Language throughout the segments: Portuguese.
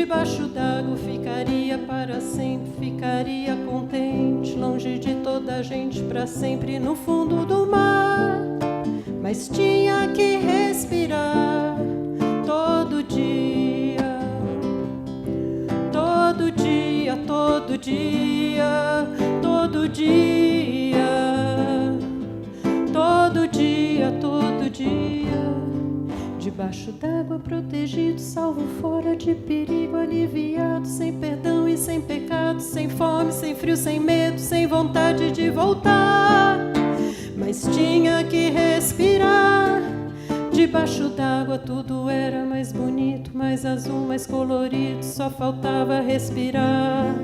debaixo d'água ficaria para sempre, ficaria contente, longe de toda a gente, para sempre no fundo do mar. Mas tinha que respirar todo dia, todo dia, todo dia, todo dia, todo dia, todo dia. Debaixo d'água, protegido, salvo fora de perigo, aliviado, sem perdão e sem pecado, sem fome, sem frio, sem medo, sem vontade de voltar. Mas tinha que respirar. Debaixo d'água tudo era mais bonito, mais azul, mais colorido, só faltava respirar.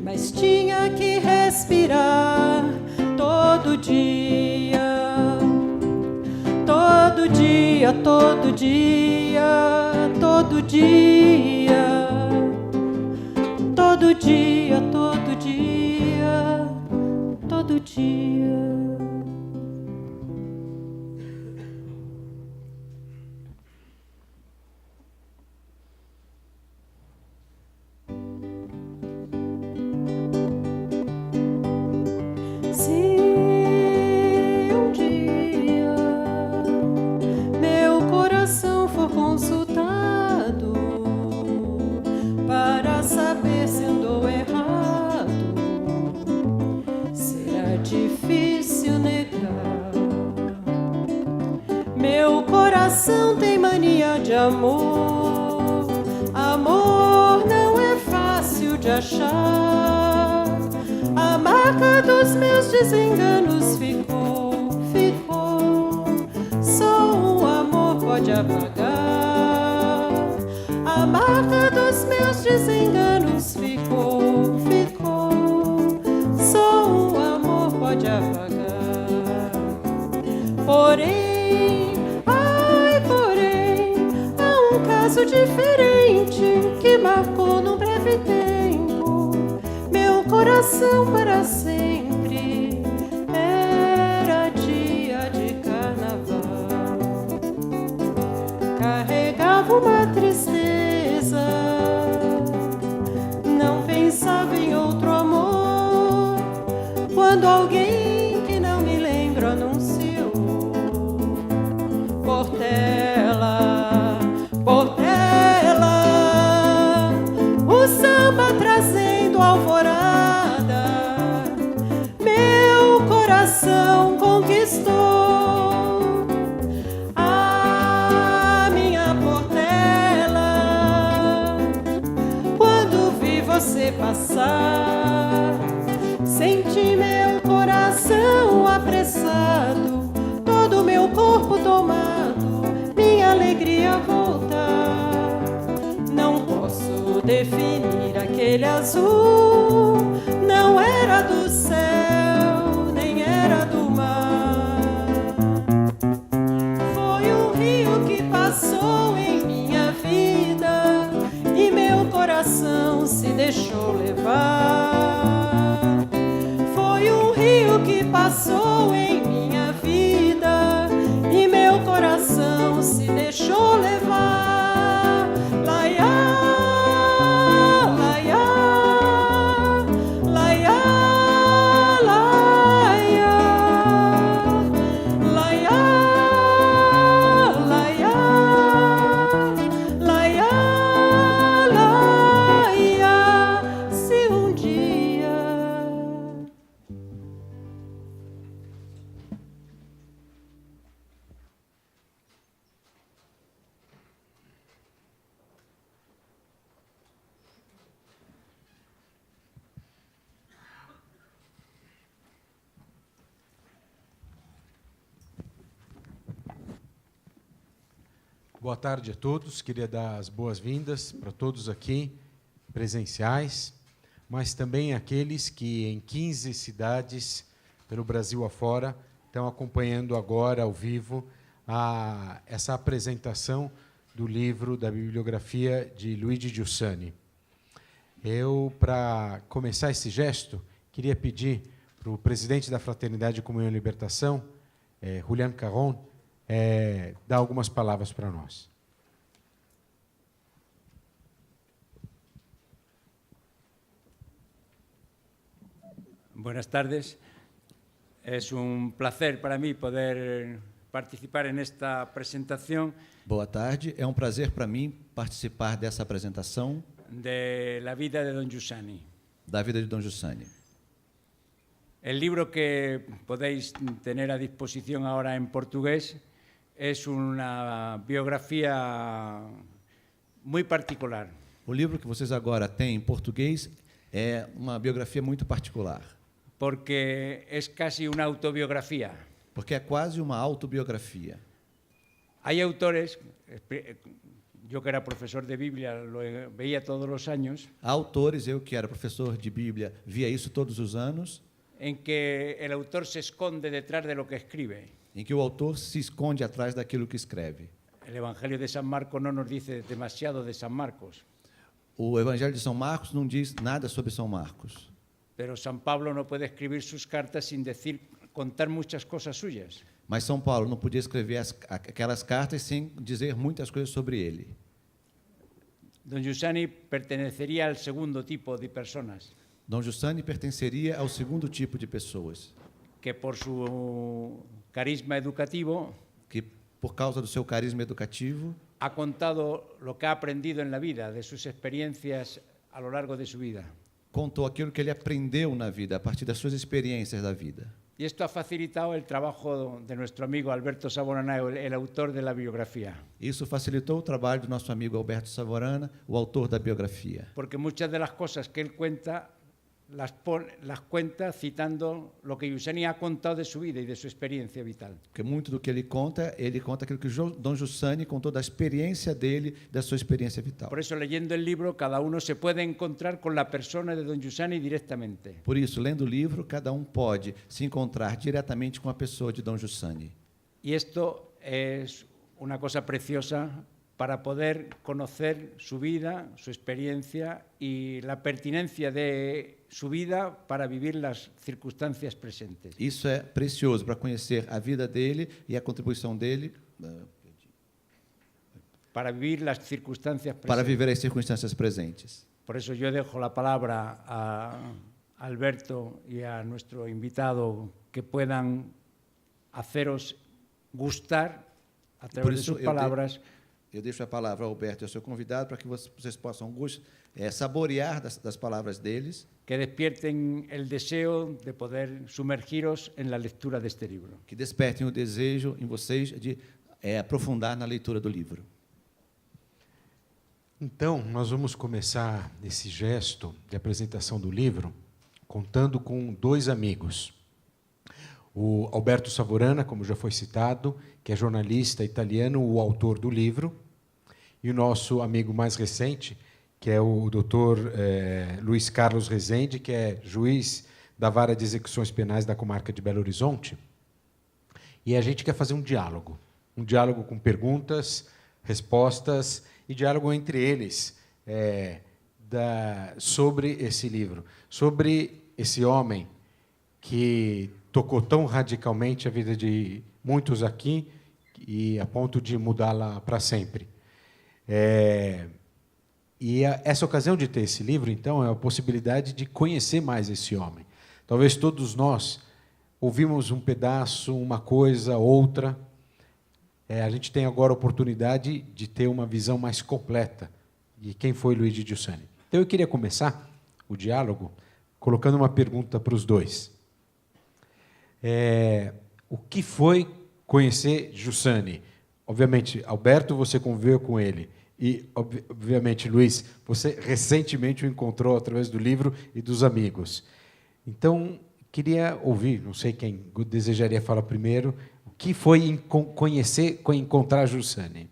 Mas tinha que respirar todo dia, todo dia, todo dia, todo dia, todo dia, todo dia, todo dia. Consultado para saber se andou errado, será difícil negar. Meu coração tem mania de amor, amor não é fácil de achar. A marca dos meus desenganos ficou, só o amor pode apagar. A marca dos meus desenganos ficou, só o amor pode apagar. Porém, há um caso diferente que marcou num breve tempo meu coração para sempre. Era dia de carnaval, carregava uma tristeza, não pensava em outro amor, quando alguém que não me lembro anunciou: Portela, Portela, o samba trazendo alvorada, meu coração conquistou. Você passar, senti meu coração apressado, todo meu corpo tomado, minha alegria voltar. Não posso definir aquele azul, não era do céu, nem era do mar. Foi um rio que passou em minha vida e meu coração se deixou levar. Foi um rio que passou em minha vida e meu coração se deixou levar. Laiá, laiá, laiá, laiá, laiá, laiá, laiá, laiá. Se um dia Boa tarde a todos. Queria dar as boas-vindas para todos aqui, presenciais, mas também aqueles que em 15 cidades pelo Brasil afora estão acompanhando agora, ao vivo, essa apresentação do livro da bibliografia de Luigi Giussani. Eu, para começar esse gesto, queria pedir para o presidente da Fraternidade Comunhão e Libertação, Julián Carron, dar algumas palavras para nós. Buenas tardes. Es un placer para mí poder participar en esta presentación Boa tarde, é um prazer para mim participar dessa apresentação de la vida de Don Giussani. da vida de Dom Giussani. El libro que podéis tener a disposición ahora en portugués es una biografía muy particular, O livro que vocês agora têm em português é uma biografia muito particular, porque es casi una autobiografía. porque é quase uma autobiografia. Hay autores, yo que era profesor de Biblia lo veía todos los años, Há autores, eu que era professor de Bíblia, via isso todos os anos, en que el autor se esconde detrás de lo que escribe. em que o autor se esconde atrás daquilo que escreve. El Evangelio de San Marcos no nos dice demasiado de San Marcos, O Evangelho de São Marcos não diz nada sobre São Marcos, pero San Pablo no puede escribir sus cartas sin contar muchas cosas suyas. mas São Paulo não podia escrever aquelas cartas sem dizer muitas coisas sobre ele. Don Giussani pertenecería al segundo tipo de personas, Dom Giussani pertenceria ao segundo tipo de pessoas, que por su carisma educativo que, por causa do seu carisma educativo, ha contado lo que ha aprendido en la vida, de sus experiencias a lo largo de su vida. contou aquilo que ele aprendeu na vida, a partir das suas experiências da vida. Y esto ha facilitado el trabajo de nuestro amigo Alberto Saborana, el autor de la biografía, Isso facilitou o trabalho do nosso amigo Alberto Savorana, o autor da biografia, porque muchas de las cosas que él cuenta las cuenta citando lo que Giussani ha contado de su vida y de su experiencia vital. porque muito do que ele conta aquilo que Dom Giussani contou da experiência dele, da sua experiência vital. Por eso, leyendo el libro, cada uno se puede encontrar con la persona de Don Giussani directamente. Por isso, lendo o livro, cada pode se encontrar diretamente com a pessoa de Dom Giussani. Y esto es una cosa preciosa para poder conocer su vida, su experiencia y la pertinencia de su vida para vivir las circunstancias presentes. Isso é precioso para conhecer a vida dele e a contribuição dele Para vivir las circunstancias presentes. para viver as circunstâncias presentes. Por eso yo dejo la palabra a Alberto y a nuestro invitado que puedan haceros gustar a Por través de isso, sus palabras Eu deixo a palavra ao Alberto e ao seu convidado para que vocês possam saborear das palavras deles, que despierten el deseo de poder sumergiros en la lectura de este libro. que despertem o desejo em vocês de aprofundar na leitura do livro. Então, nós vamos começar esse gesto de apresentação do livro contando com dois amigos. O Alberto Savorana, como já foi citado, que é jornalista italiano, o autor do livro, e o nosso amigo mais recente, que é o doutor Luiz Carlos Rezende, que é juiz da Vara de Execuções Penais da comarca de Belo Horizonte. E a gente quer fazer um diálogo com perguntas, respostas e diálogo entre eles sobre esse livro, sobre esse homem que tocou tão radicalmente a vida de muitos aqui e a ponto de mudá-la para sempre. Essa ocasião de ter esse livro, então, é a possibilidade de conhecer mais esse homem. Talvez todos nós ouvimos um pedaço, uma coisa, outra. A gente tem agora a oportunidade de ter uma visão mais completa de quem foi Luigi Giussani. Então, eu queria começar o diálogo colocando uma pergunta para os dois. O que foi conhecer Giussani? Obviamente, Alberto, você conviveu com ele. E, obviamente, Luiz, você recentemente o encontrou através do livro e dos amigos. Então, queria ouvir, não sei quem desejaria falar primeiro, o que foi encontrar Giussani?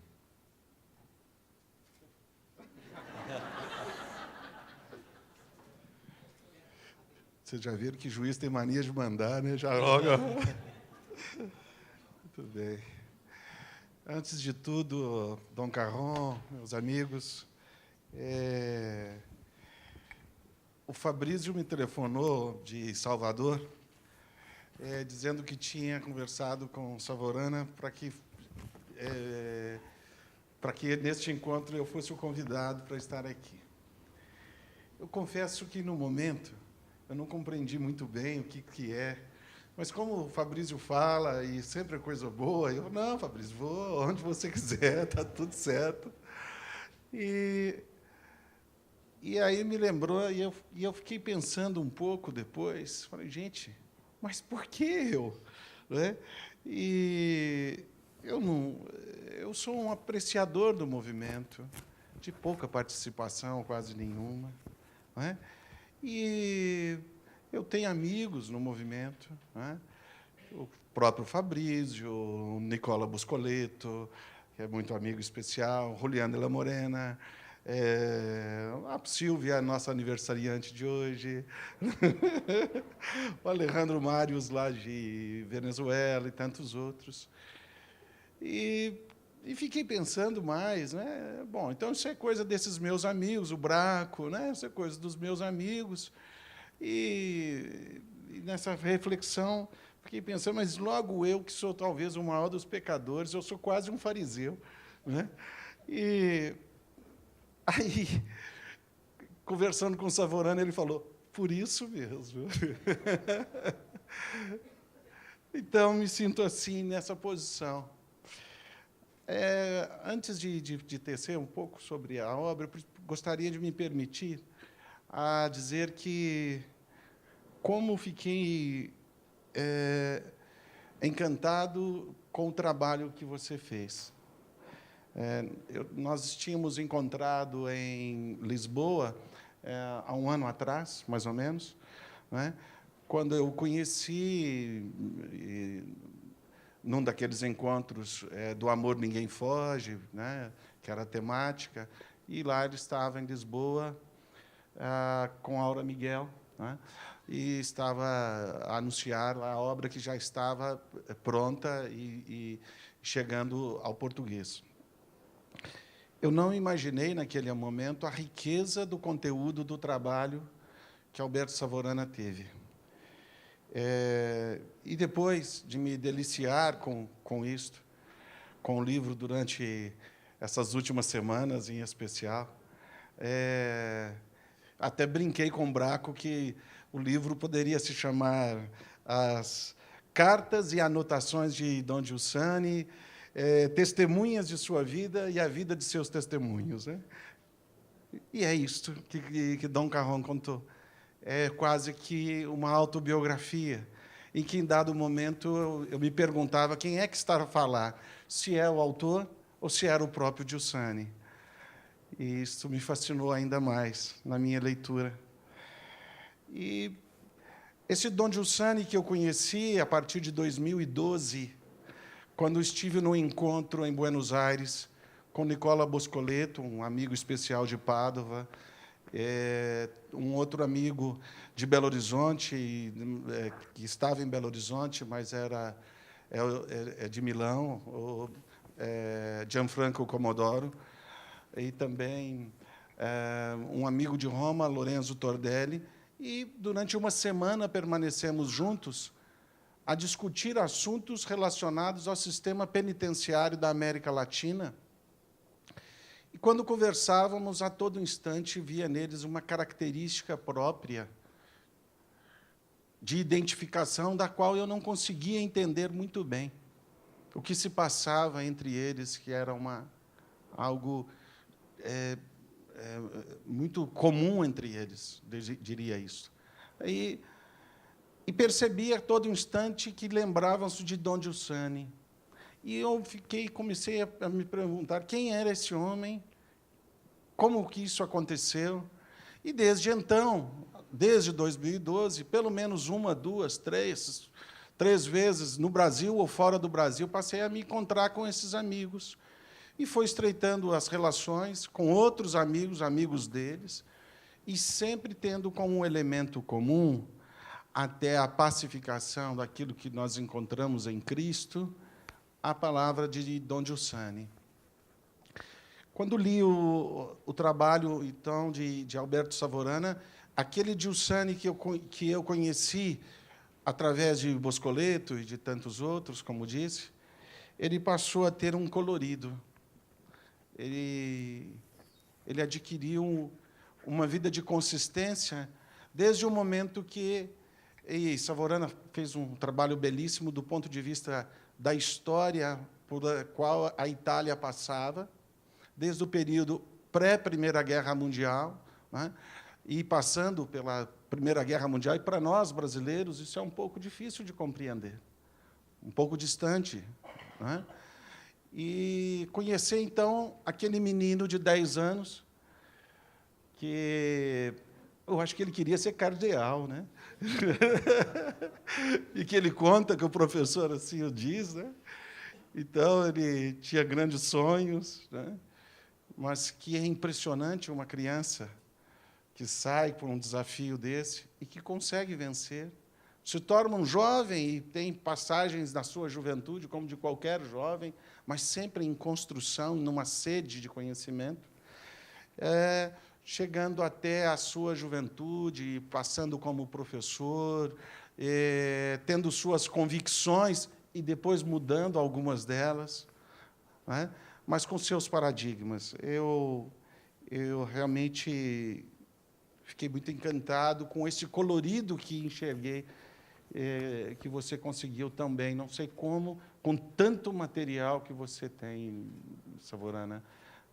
Vocês já viram que juiz tem mania de mandar, né? Já logo. Muito bem. Antes de tudo, Dom Carron, meus amigos, o Fabrício me telefonou de Salvador, dizendo que tinha conversado com Savorana para que neste encontro eu fosse o convidado para estar aqui. Eu confesso que, no momento, eu não compreendi muito bem o que é. Mas como o Fabrício fala, e sempre é coisa boa, eu, não, Fabrício, vou onde você quiser, está tudo certo. E aí me lembrou, e eu fiquei pensando um pouco depois, falei, gente, mas por que eu? Né? E eu sou um apreciador do movimento, de pouca participação, quase nenhuma. Né? E eu tenho amigos no movimento, né? O próprio Fabrício, o Nicola Buscoleto, que é muito amigo especial, Juliana de la Morena, a Silvia, nossa aniversariante de hoje, o Alejandro Mários, lá de Venezuela, e tantos outros. E fiquei pensando mais, né? Bom, então isso é coisa desses meus amigos, o Braco, né? Isso é coisa dos meus amigos. E nessa reflexão, fiquei pensando, mas logo eu, que sou talvez o maior dos pecadores, eu sou quase um fariseu. Né? E aí, conversando com o Savorano, ele falou, por isso mesmo. Então, me sinto assim, nessa posição. Antes de tecer um pouco sobre a obra, gostaria de me permitir a dizer que, como fiquei encantado com o trabalho que você fez. Nós tínhamos encontrado em Lisboa, há um ano atrás, mais ou menos, né, quando eu conheci, num daqueles encontros do Amor Ninguém Foge, né, que era a temática, e lá ele estava em Lisboa, com Aura Miguel, né, e estava a anunciar a obra que já estava pronta e chegando ao português. Eu não imaginei, naquele momento, a riqueza do conteúdo do trabalho que Alberto Savorana teve. E, depois de me deliciar com isto, com o livro, durante essas últimas semanas, em especial, até brinquei com o Braco que o livro poderia se chamar As Cartas e Anotações de Dom Giussani, testemunhas de sua vida e a vida de seus testemunhos. Né? E é isto que Dom Carrón contou. É quase que uma autobiografia, em que, em dado momento, eu me perguntava quem é que estava a falar, se é o autor ou se era o próprio Giussani. E isso me fascinou ainda mais na minha leitura. E esse Dom Giussani que eu conheci a partir de 2012, quando estive no encontro em Buenos Aires com Nicola Buscoleto, um amigo especial de Pádua, um outro amigo de Belo Horizonte, que estava em Belo Horizonte, mas é de Milão, o Gianfranco Comodoro, e também um amigo de Roma, Lorenzo Tordelli, e, durante uma semana, permanecemos juntos a discutir assuntos relacionados ao sistema penitenciário da América Latina. E, quando conversávamos, a todo instante, via neles uma característica própria de identificação, da qual eu não conseguia entender muito bem o que se passava entre eles, que era algo muito comum entre eles, diria isso. E percebia a todo instante que lembravam-se de Dom Giussani. E eu comecei a me perguntar quem era esse homem, como que isso aconteceu. E, desde então, desde 2012, pelo menos uma, duas, três vezes, no Brasil ou fora do Brasil, passei a me encontrar com esses amigos. E foi estreitando as relações com outros amigos, amigos deles, e sempre tendo como um elemento comum, até a pacificação daquilo que nós encontramos em Cristo, a palavra de Dom Giussani. Quando li o trabalho, então, de Alberto Savorana, aquele Giussani que eu conheci através de Buscoleto e de tantos outros, como disse, ele passou a ter um colorido. Ele adquiriu uma vida de consistência desde o momento que e Savorana fez um trabalho belíssimo do ponto de vista da história por a qual a Itália passava, desde o período pré-Primeira Guerra Mundial, né, e passando pela Primeira Guerra Mundial. E, para nós, brasileiros, isso é um pouco difícil de compreender, um pouco distante. Né? E conhecer, então, aquele menino de 10 anos, que eu acho que ele queria ser cardeal, né? E que ele conta que o professor assim o diz, né? Então, ele tinha grandes sonhos, né? Mas que é impressionante uma criança que sai por um desafio desse e que consegue vencer, se torna um jovem e tem passagens na sua juventude, como de qualquer jovem, mas sempre em construção, numa sede de conhecimento, chegando até a sua juventude, passando como professor, tendo suas convicções e depois mudando algumas delas, né? Mas com seus paradigmas. Eu realmente fiquei muito encantado com esse colorido que enxerguei, que você conseguiu também, não sei como, com tanto material que você tem, Savorana,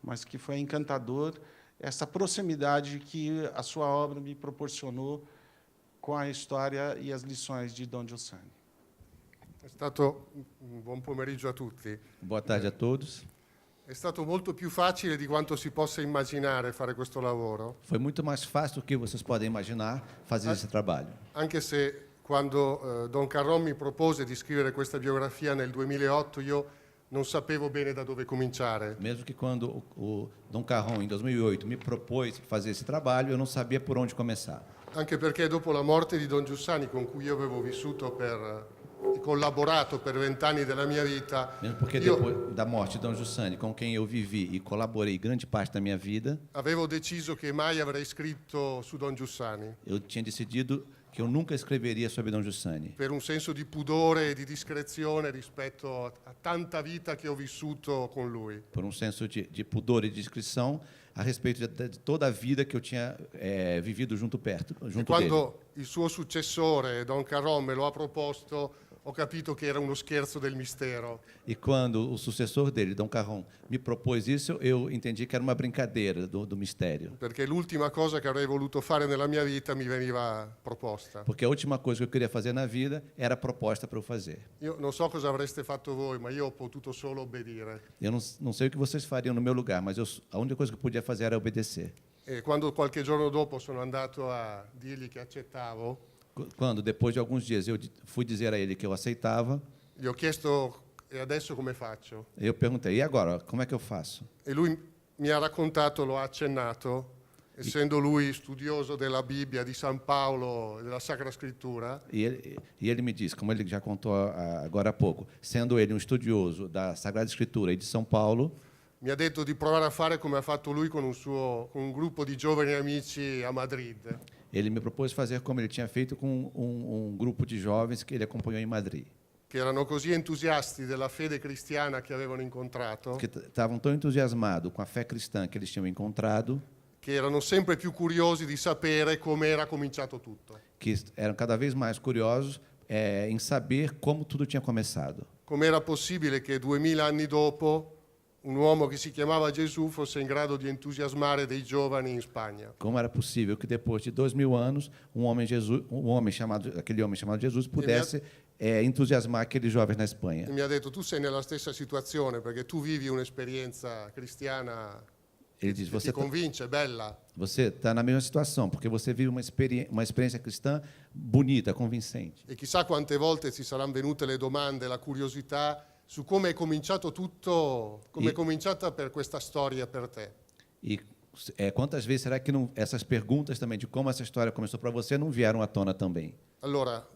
mas que foi encantador, essa proximidade que a sua obra me proporcionou com a história e as lições de Don Giussani. È stato un buon pomeriggio a tutti. Boa tarde a todos. È stato molto più facile di quanto si possa immaginare fare questo lavoro, Foi muito mais fácil do que vocês podem imaginar fazer esse trabalho. anche se quando Don Carron mi propose di scrivere questa biografia nel 2008 io non sapevo bene da dove cominciare. Mesmo que quando o Dom Carron, em 2008, me propôs fazer esse trabalho, eu não sabia por onde começar. Anche perché dopo la morte di Don Giussani, con cui io avevo vissuto e collaborato per 20 anni della mia vita, Mesmo porque io depois da morte de Dom Giussani, com quem eu vivi e colaborei grande parte da minha vida, avevo deciso che mai avrei scritto su Don Giussani, eu tinha decidido que eu nunca escreveria sobre Dom Giussani, per un senso di pudore e di discrezione rispetto a tanta vita che ho vissuto con lui. por um senso de pudor e discrição a respeito de toda a vida que eu tinha vivido junto E dele. quando il suo successore, Don Carron, me lo ha proposto, ho capito che era uno scherzo del mistero. E quando o sucessor dele, Dom Carron, me propôs isso, eu entendi que era uma brincadeira do mistério. Perché l'ultima cosa che avrei voluto fare nella mia vita mi veniva proposta. Porque a última coisa que eu queria fazer na vida era proposta para eu fazer. Io non so cosa avreste fatto voi, ma io ho potuto solo obbedire. Eu não sei o que vocês fariam no meu lugar, mas a única coisa que eu podia fazer era obedecer. E quando qualche giorno dopo sono andato a dirgli che accettavo, Quando, depois de alguns dias, eu fui dizer a ele que eu aceitava, gli ho chiesto: e adesso come faccio? eu perguntei, e agora, como é que eu faço? E lui mi ha raccontato, lo ha accennato, essendo lui studioso della Bibbia, di San Paolo e della Sacra Scrittura, E ele me disse, como ele já contou agora há pouco, sendo ele um estudioso da Sagrada Escritura e de São Paulo, mi ha detto di provare a fare come ha fatto lui con un gruppo di giovani amici a Madrid. ele me propôs fazer como ele tinha feito com um grupo de jovens que ele acompanhou em Madrid, Che erano così entusiasti della fede cristiana che avevano incontrato, que estavam tão entusiasmados com a fé cristã que eles tinham encontrado, che erano sempre più curiosi di sapere come era cominciato tutto. que eram cada vez mais curiosos em saber como tudo tinha começado. Come era possibile che 2000 anni dopo un uomo che si chiamava Gesù fosse in grado di entusiasmare dei giovani in Spagna. Como era possível que depois de 2000 anos aquele homem chamado Jesus pudesse entusiasmar aqueles jovens na Espanha? E mi ha detto: tu sei nella stessa situazione perché tu vivi un'esperienza cristiana Ele diz, che ti convince, bella. você está na mesma situação, porque você vive uma experiência cristã bonita, convincente. E chissà quante volte ti saranno venute le domande, la curiosità su come è cominciato tutto, come è cominciata per questa storia per te. E quantas vezes será que essas perguntas também de como essa história começou para você não vieram à tona também? Allora,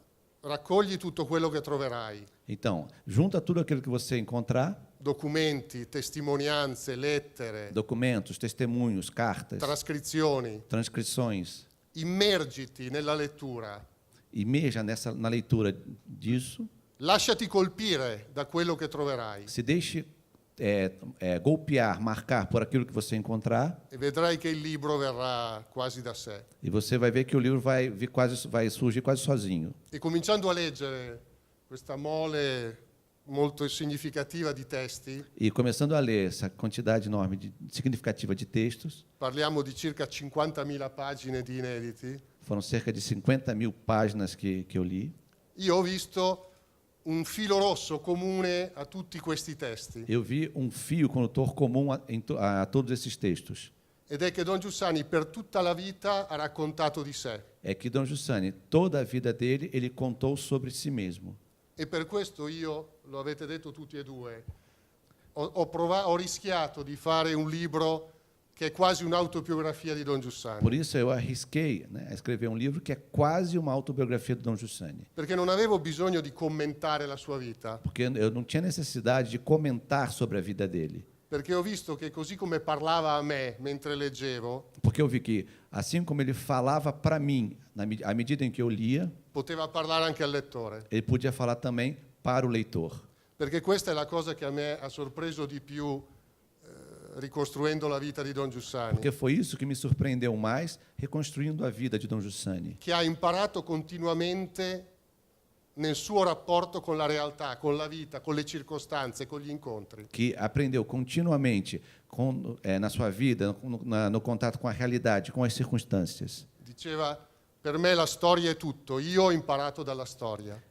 raccogli tutto quello che troverai. Então, junta tudo aquilo que você encontrar, Documenti, testimonianze, lettere, documentos, testemunhos, cartas, trascrizioni. transcrições, Immergiti nella lettura. imerja na leitura disso, Lasciati colpire da quello che troverai. se deixe golpear, marcar por aquilo que você encontrar, e vedrai che il libro verrà quasi da sé. e você vai ver que o livro vai surgir quase sozinho. E cominciando a leggere questa mole molto significativa di testi, E começando a ler essa quantidade enorme, significativa de textos, parliamo di circa 50.000 pagine di inediti, foram cerca de 50.000 páginas que eu li, io ho visto un filo rosso comune a tutti questi testi, eu vi um fio condutor comum a todos esses textos. ed è che Don Giussani per tutta la vita ha raccontato di sé. É que Dom Giussani, toda a vida dele, ele contou sobre si mesmo. E per questo io, lo avete detto tutti e due, ho rischiato di fare un libro che è quasi un'autobiografia di Don Giussani, Por isso eu arrisquei, a escrever um livro que é quase uma autobiografia do Dom Giussani. perché non avevo bisogno di commentare la sua vita, Porque eu não tinha necessidade de comentar sobre a vida dele. perché ho visto che così come parlava a me mentre leggevo, Porque eu vi que, assim como ele falava para mim, à medida em que eu lia, poteva parlare anche al lettore. ele podia falar também para o leitor. Perché questa è la cosa che a me ha sorpreso di più ricostruendo la vita di Don Giussani, Porque foi isso que me surpreendeu mais, reconstruindo a vida de Dom Giussani. che ha imparato continuamente nel suo rapporto con la realtà, con la vita, con le circostanze, con gli incontri. Que aprendeu continuamente na sua vida, no contato com a realidade, com as circunstâncias. Diceva, per me la storia è tutto, io ho imparato dalla storia.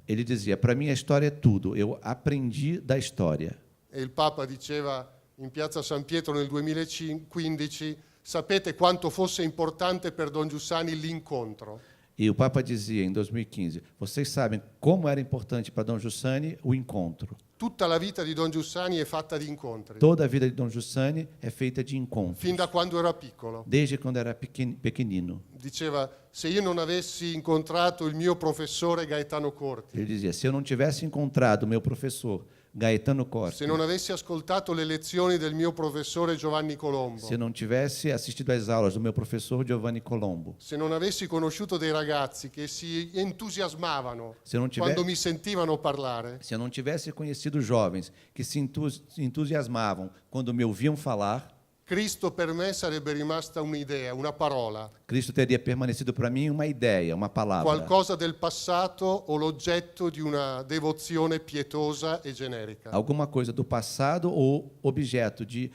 Ele dizia, para mim a história é tudo, eu aprendi da história. E il Papa diceva in piazza San Pietro nel 2015, sapete quanto fosse importante per Don Giussani l'incontro. E o Papa dizia em 2015, vocês sabem como era importante para Dom Giussani o encontro. Tutta la vita di Don Giussani è fatta di incontri, Toda a vida de Dom Giussani é feita de encontros, fin da quando era piccolo. desde quando era pequenino. Diceva, se io non avessi incontrato il mio professore Gaetano Corti, Ele dizia, se eu não tivesse encontrado o meu professor Gaetano Corti, se non avessi ascoltato le lezioni del mio professore Giovanni Colombo, se eu não tivesse assistido às aulas do meu professor Giovanni Colombo, se non avessi conosciuto dei ragazzi che si entusiasmavano se eu não quando tivesse, mi sentivano parlare, se eu não tivesse conhecido jovens que se entusiasmavam quando me ouviam falar, Cristo per me sarebbe rimasta un'idea, una parola, Cristo teria permanecido para mim uma ideia, uma palavra, qualcosa del passato o l'oggetto di una devozione pietosa e generica. alguma coisa do passado ou objeto de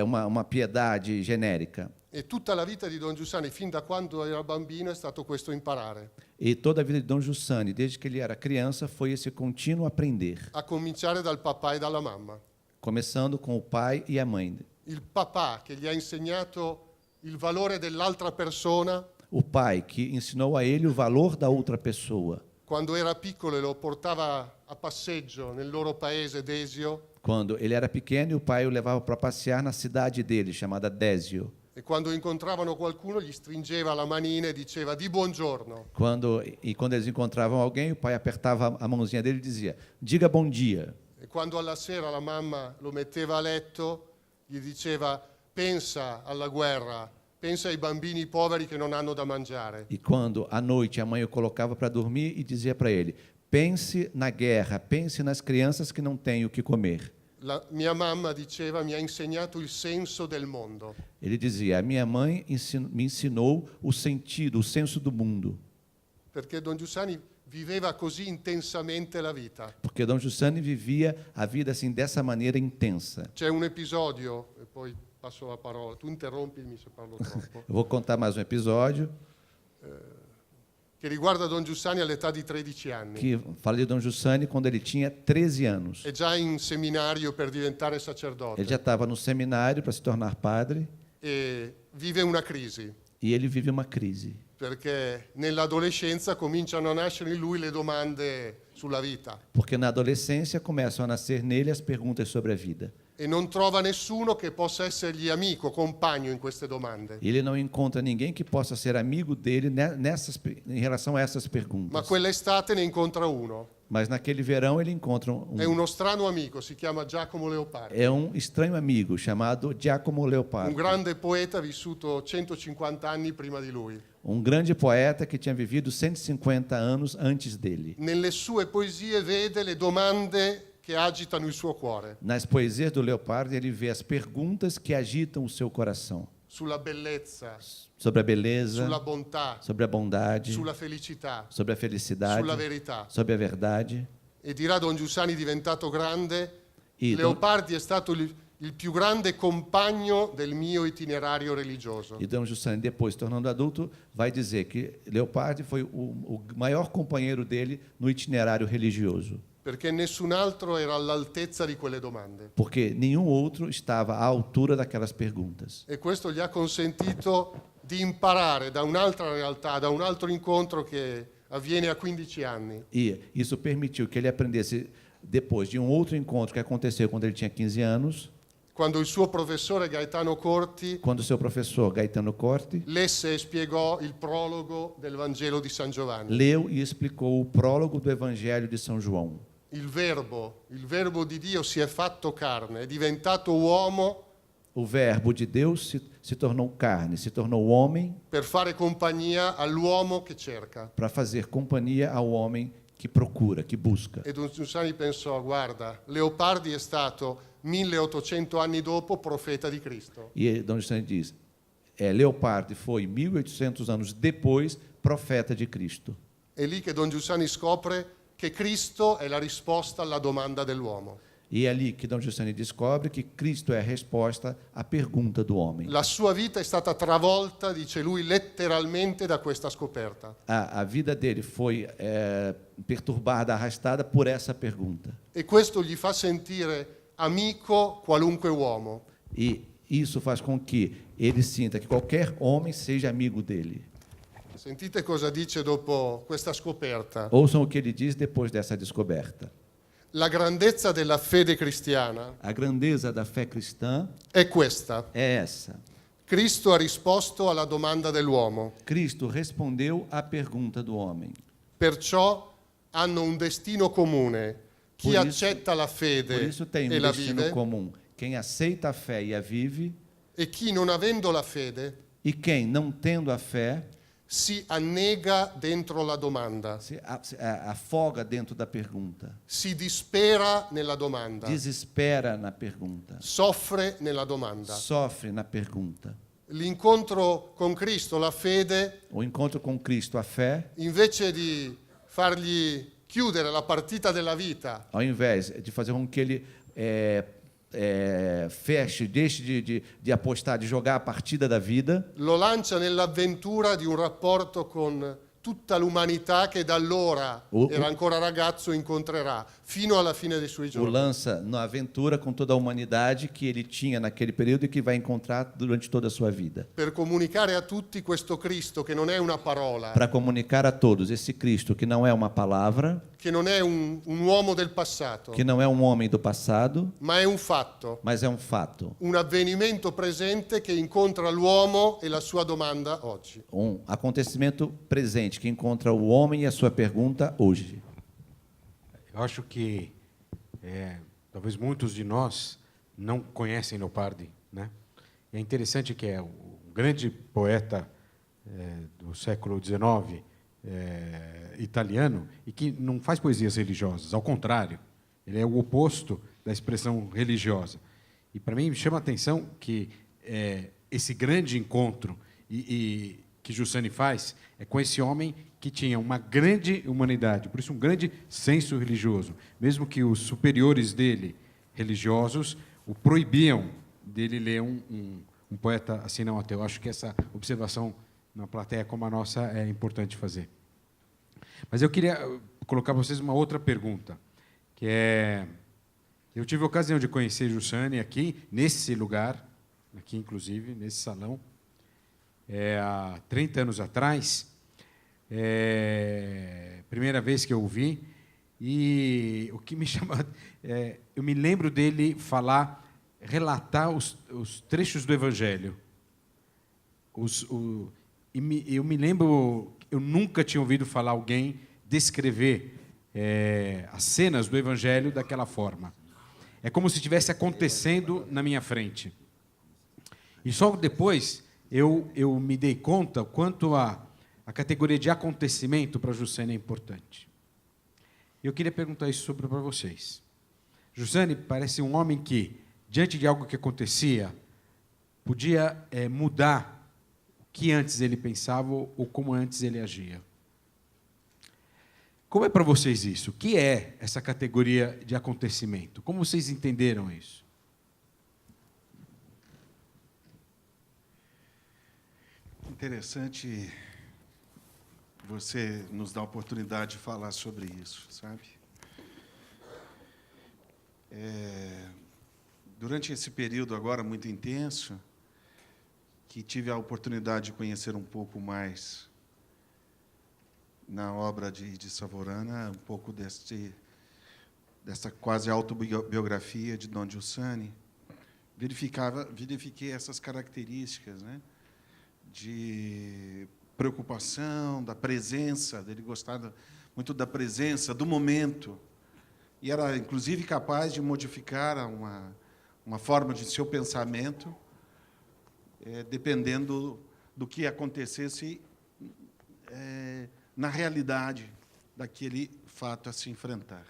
uma piedade genérica. E tutta la vita di Don Giussani, fin da quando era bambino, è stato questo imparare, E toda a vida de Dom Giussani, desde que ele era criança, foi esse contínuo aprender, a cominciare dal papà e dalla mamma. começando com o pai e a mãe. Il papà che gli ha insegnato il valore dell'altra persona O pai que ensinou a ele o valor da outra pessoa. quando era piccolo e lo portava a passeggio nel loro paese Desio, Quando ele era pequeno e o pai o levava para passear na cidade dele, chamada Désio. e quando incontravano qualcuno gli stringeva la manina e diceva di buongiorno. Quando eles encontravam alguém, o pai apertava a mãozinha dele e dizia, diga bom dia. E quando alla sera la mamma lo metteva a letto, gli diceva pensa alla guerra, pensa ai bambini poveri che non hanno da mangiare. E quando à noite a mãe o colocava para dormir e dizia para ele, pense na guerra, pense nas crianças que não têm o que comer. La mia mamma diceva mi ha insegnato il senso del mondo. Ele dizia, a minha mãe me ensinou o sentido, o senso do mundo. Perché Don Giussani viveva così intensamente la vita. Porque Dom Giussani vivia a vida assim dessa maneira intensa. C'è un episodio, e poi passo la parola, tu interrompimi se parlo troppo, Eu vou contar mais um episódio che riguarda Don Giussani all'età di 13 anni. que fala de Dom Giussani quando ele tinha 13 anos. È già in seminario per diventare sacerdote Ele já estava no seminário para se tornar padre e vive una crisi, e ele vive uma crise. perché nell'adolescenza cominciano a nascere in lui le domande sulla vita Porque na adolescência começam a nascer nele as perguntas sobre a vida. e non trova nessuno che possa essergli amico, compagno in queste domande. Ele não encontra ninguém que possa ser amigo dele em relação a essas Ma perguntas. quell'estate ne incontra uno. Mas naquele verão ele encontra È uno strano amico, si chiama Giacomo Leopardi. é um estranho amigo chamado Giacomo Un Leopardi, grande poeta vissuto 150 anni prima di lui. um grande poeta que tinha vivido 150 anos antes dele. Nelle sue poesie vede le domande che agitano il suo cuore, Nas poesias do Leopardi, ele vê as perguntas que agitam o seu coração. sulla bellezza, Sobre a beleza, sulla bontà, sobre a bondade, sulla felicità, sobre a felicidade, sulla verità. sobre a verdade. E dirà Don Giussani diventato grande, E Leopardi è stato il più grande compagno del mio itinerario religioso. Dom Giussani, depois, se tornando adulto, vai dizer que Leopardi foi o maior companheiro dele no itinerário religioso, Perché nessun altro era all'altezza di quelle domande. porque nenhum outro estava à altura daquelas perguntas. E questo gli ha consentito di imparare da un'altra realtà, da un altro incontro che avviene a 15 anni. E isso permitiu que ele aprendesse, depois de um outro encontro que aconteceu quando ele tinha 15 anos, Quando il suo professore Gaetano Corti quando seu professor Gaetano Corti lesse e spiegò il prologo del Vangelo di San Giovanni. leu e explicou o prólogo do Evangelho de São João. Il verbo di Dio si è fatto carne, è diventato uomo O verbo de Deus se tornou carne, se tornou homem per fare compagnia all'uomo che cerca. para fazer companhia ao homem que procura, que busca. E Don Giussani pensò, guarda, Leopardi è stato 1800 anni dopo profeta di Cristo. E Dom Giussani diz, Leopardi foi 1800 anos depois profeta de Cristo. È lì che Don Giussani scopre che Cristo è la risposta alla domanda dell'uomo. E é ali que Dom Giussani descobre que Cristo é a resposta à pergunta do homem. La sua vita è stata travolta, dice lui, letteralmente da questa scoperta. A vida dele foi perturbada, arrastada por essa pergunta. E questo gli fa sentire amico qualunque uomo. E isso faz com que ele sinta que qualquer homem seja amigo dele. Sentite cosa dice dopo questa scoperta. Ouçam o que ele diz depois dessa descoberta. La grandezza della fede cristiana A grandeza da fé cristã è questa. é essa. Cristo ha risposto alla domanda dell'uomo. Cristo respondeu à pergunta do homem. Perciò hanno un destino comune. Chi Por isso- accetta la Por fede isso tem e um la destino vive, comum. Quem aceita a fé e a vive, e chi non avendo la fede e quem, não tendo a fé, si annega dentro la domanda, se afoga dentro da pergunta, si dispera nella domanda, desespera na pergunta, soffre nella domanda. sofre na pergunta. L'incontro con Cristo, la fede, O encontro com Cristo, a fé, invece di fargli chiudere la partita della vita, ao invés de fazer com que ele feche, deixe de apostar, de jogar a partida da vida, lo lancia nell'avventura di un rapporto con tutta l'umanità che da allora era ancora ragazzo incontrerà fino alla fine dei suoi o giorni. lança na aventura com toda a humanidade que ele tinha naquele período e que vai encontrar durante toda a sua vida. Per comunicare a tutti questo Cristo che non è una parola, Para comunicar a todos esse Cristo que não é uma palavra, che non è un uomo del passato, que não é um homem do passado, ma è un fatto, mas é um fato, un avvenimento presente che incontra l'uomo e la sua domanda oggi. um acontecimento presente que encontra o homem e a sua pergunta hoje. Eu acho que talvez muitos de nós não conhecem Leopardi, né? E é interessante que é um grande poeta do século XIX, italiano, e que não faz poesias religiosas, ao contrário, ele é o oposto da expressão religiosa. E para mim me chama a atenção que esse grande encontro que Giussani faz é com esse homem que tinha uma grande humanidade, por isso um grande senso religioso, mesmo que os superiores dele, religiosos, o proibiam dele ler um poeta assim não ateu. Eu acho que essa observação na plateia como a nossa é importante fazer. Mas eu queria colocar para vocês uma outra pergunta, que é... Eu tive a ocasião de conhecer Giussani aqui, nesse lugar, aqui inclusive, nesse salão, há 30 anos atrás, primeira vez que eu o vi, e o que me chama... eu me lembro dele relatar os trechos do Evangelho. Eu me lembro, eu nunca tinha ouvido falar alguém descrever as cenas do Evangelho daquela forma. É como se estivesse acontecendo na minha frente. E só depois eu me dei conta o quanto a categoria de acontecimento para Giussani é importante. Eu queria perguntar isso para vocês. Giussani parece um homem que, diante de algo que acontecia, podia mudar o que antes ele pensava ou como antes ele agia. Como é para vocês isso? O que é essa categoria de acontecimento? Como vocês entenderam isso? Interessante você nos dar a oportunidade de falar sobre isso, sabe? Durante esse período agora muito intenso, que tive a oportunidade de conhecer um pouco mais na obra de Savorana, um pouco dessa quase autobiografia de Don Giussani, verifiquei essas características, né, de preocupação, da presença, dele gostava muito da presença, do momento, e era, inclusive, capaz de modificar uma forma de seu pensamento, dependendo do que acontecesse na realidade daquele fato a se enfrentar.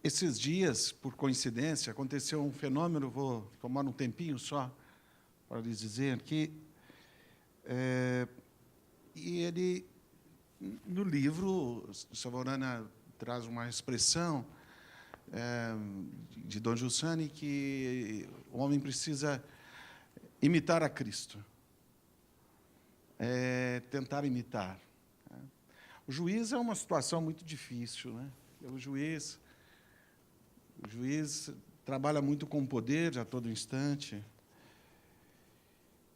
Esses dias, por coincidência, aconteceu um fenômeno, vou tomar um tempinho só para lhes dizer que e ele, no livro, Savorana traz uma expressão de Don Giussani que o homem precisa imitar a Cristo, tentar imitar. O juiz é uma situação muito difícil, né? O juiz trabalha muito com o poder a todo instante.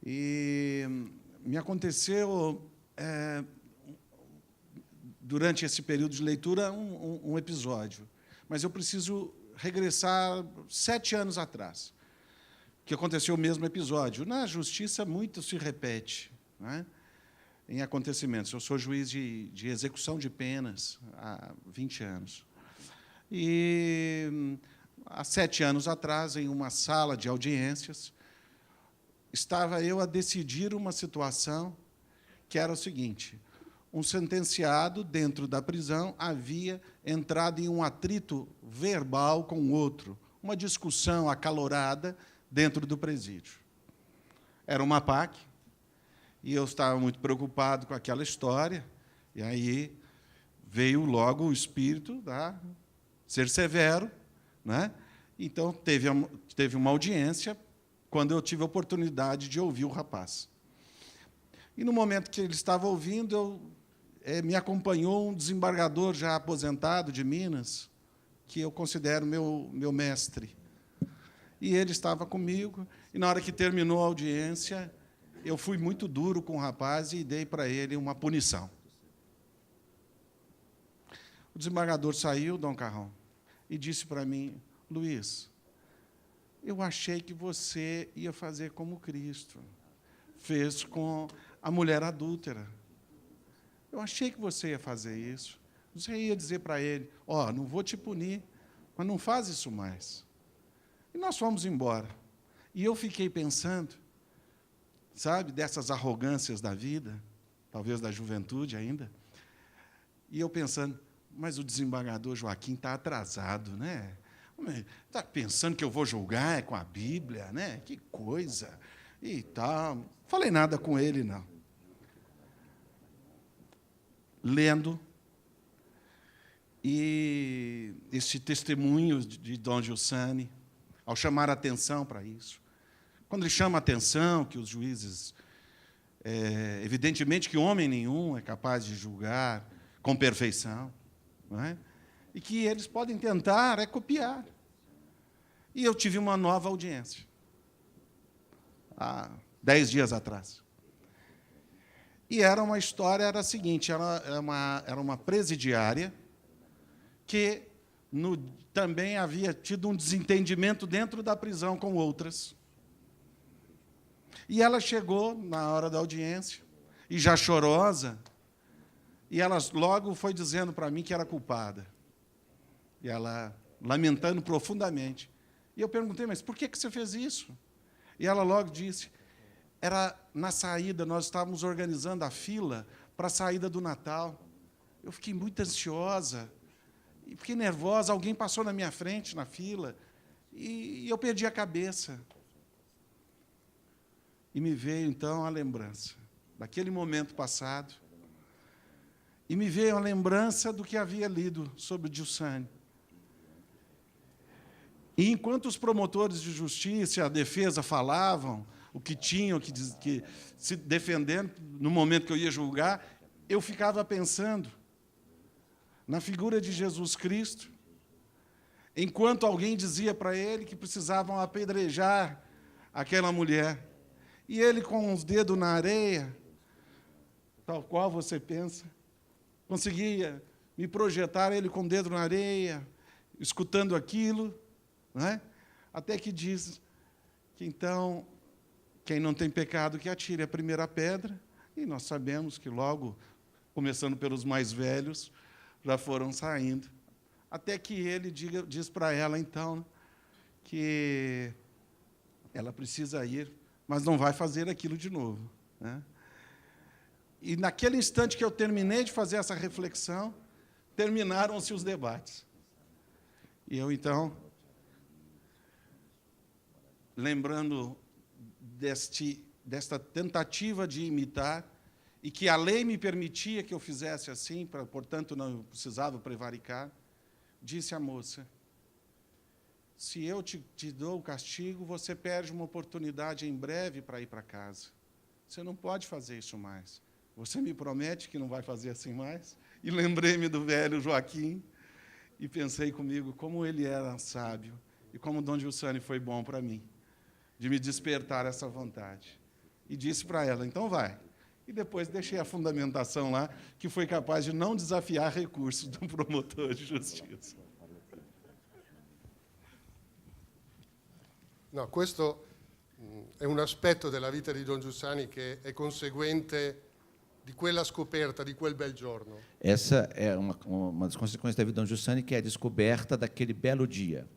E me aconteceu, durante esse período de leitura, um episódio. Mas eu preciso regressar 7 anos atrás, que aconteceu o mesmo episódio. Na justiça, muito se repete, né, em acontecimentos. Eu sou juiz de execução de penas há 20 anos. E, há 7 anos atrás, em uma sala de audiências, estava eu a decidir uma situação que era o seguinte: um sentenciado, dentro da prisão, havia entrado em um atrito verbal com o outro, uma discussão acalorada dentro do presídio. Era uma PAC, e eu estava muito preocupado com aquela história, e aí veio logo o espírito da ser severo, né? Então, teve uma audiência, quando eu tive a oportunidade de ouvir o rapaz. E, no momento que ele estava ouvindo, me acompanhou um desembargador já aposentado de Minas, que eu considero meu mestre. E ele estava comigo, e, na hora que terminou a audiência, eu fui muito duro com o rapaz e dei para ele uma punição. O desembargador saiu, Dom Carrão, e disse para mim: Luiz, eu achei que você ia fazer como Cristo fez com a mulher adúltera. Eu achei que você ia fazer isso. Você ia dizer para ele: ó, não vou te punir, mas não faz isso mais. E nós fomos embora. E eu fiquei pensando, sabe, dessas arrogâncias da vida, talvez da juventude ainda, e eu pensando, mas o desembargador Joaquim está atrasado, né? Está pensando que eu vou julgar com a Bíblia, né? Que coisa! E tal. Não falei nada com ele, não. Lendo, e esse testemunho de Don Giussani, ao chamar a atenção para isso, quando ele chama a atenção que os juízes, evidentemente que homem nenhum é capaz de julgar com perfeição, não é? E que eles podem tentar copiar. E eu tive uma nova audiência, há 10 dias atrás. E era uma história, era a seguinte, era uma presidiária que também havia tido um desentendimento dentro da prisão com outras. E ela chegou na hora da audiência, e já chorosa, e ela logo foi dizendo para mim que era culpada. E ela lamentando profundamente. E eu perguntei: mas por que você fez isso? E ela logo disse: era na saída, nós estávamos organizando a fila para a saída do Natal. eu fiquei muito ansiosa, e fiquei nervosa, alguém passou na minha frente, na fila, e eu perdi a cabeça. E me veio, então, a lembrança daquele momento passado, e me veio a lembrança do que havia lido sobre o Giussani. E enquanto os promotores de justiça e a defesa falavam o que tinham que se defendendo no momento que eu ia julgar, eu ficava pensando na figura de Jesus Cristo, enquanto alguém dizia para ele que precisavam apedrejar aquela mulher. E ele, com os dedos na areia, tal qual você pensa, conseguia me projetar ele com o dedo na areia, escutando aquilo, não é? Até que diz que, então, quem não tem pecado que atire a primeira pedra, e nós sabemos que logo, começando pelos mais velhos, já foram saindo. Até que ele diz para ela, então, que ela precisa ir, mas não vai fazer aquilo de novo, né? E, naquele instante que eu terminei de fazer essa reflexão, terminaram-se os debates. E eu, então, lembrando desta tentativa de imitar, e que a lei me permitia que eu fizesse assim, portanto, não precisava prevaricar, disse à moça: se eu te dou o castigo, você perde uma oportunidade em breve para ir para casa. Você não pode fazer isso mais. Você me promete que não vai fazer assim mais? E lembrei-me do velho Joaquim e pensei comigo como ele era sábio e como Dom Giussani foi bom para mim, de me despertar essa vontade. E disse para ela, então vai. E depois deixei a fundamentação lá, que foi capaz de não desafiar recursos do promotor de justiça. No, questo è un aspetto della vita di Don Giussani che è conseguente di quella scoperta, di quel bel giorno. Essa é uma das consequências da vida de Dom Giussani, que é a descoberta daquele belo dia.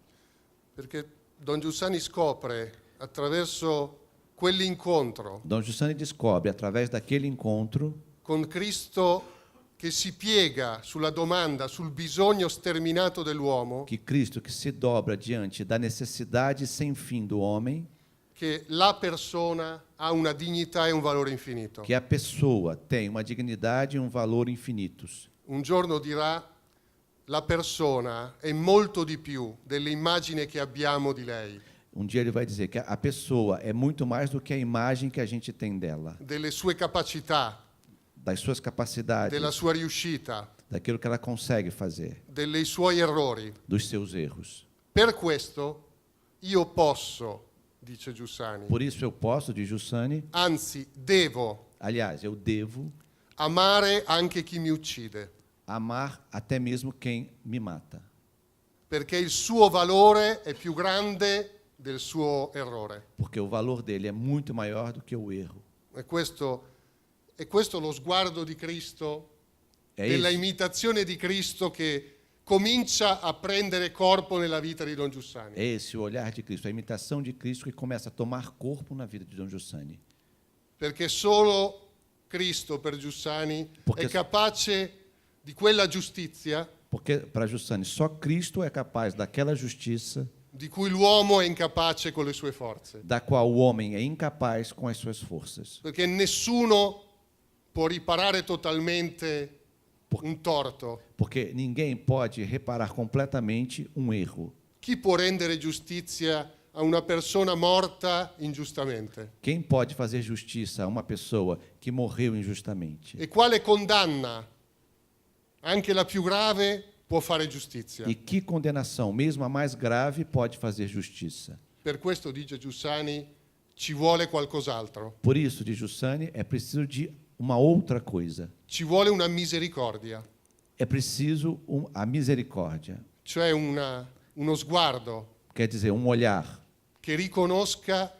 Perché Don Giussani scopre, attraverso quell'incontro Dom Giussani descobre, através daquele encontro, con Cristo che si piega sulla domanda, sul bisogno sterminato dell'uomo, que Cristo, que se dobra diante da necessidade sem fim do homem, che la persona ha una dignità e un valore infinito. que a pessoa tem uma dignidade e um valor infinitos. Un giorno dirà, la persona è molto di più dell'immagine che abbiamo di lei, Um dia ele vai dizer que a pessoa é muito mais do que a imagem que a gente tem dela, delle sue capacità, das suas capacidades, della sua riuscita, daquilo que ela consegue fazer, dei suoi errori. dos seus erros. Per questo io posso, dice Giussani, Por isso eu posso, diz Giussani, anzi devo aliás, eu devo amare anche chi mi uccide, amar até mesmo quem me mata, perché il suo valore è più grande del suo errore. porque o valor dele é muito maior do que o erro. E questo lo sguardo di Cristo, É della esse, imitazione di Cristo che comincia a prendere corpo nella vita di Don Giussani. é esse o olhar de Cristo, a imitação de Cristo que começa a tomar corpo na vida de Dom Giussani. Perché solo Cristo per Giussani Perché- è capace di quella giustizia Porque, para Giussani, só Cristo é capaz daquela justiça di cui l'uomo è incapace con le sue forze. da qual o homem é incapaz com as suas forças. Perché nessuno può riparare totalmente un torto. Porque ninguém pode reparar completamente um erro. Chi può rendere giustizia a una persona morta ingiustamente? Quem pode fazer justiça a uma pessoa que morreu injustamente? E quale condanna, anche la più grave, può fare giustizia? E que condenação, mesmo a mais grave, pode fazer justiça? Per questo, dice Giussani, ci vuole qualcos'altro. Por isso, diz Giussani, é preciso de uma outra coisa. Ci vuole una misericordia, É preciso a misericórdia. cioè uno sguardo Quer dizer, um olhar che riconosca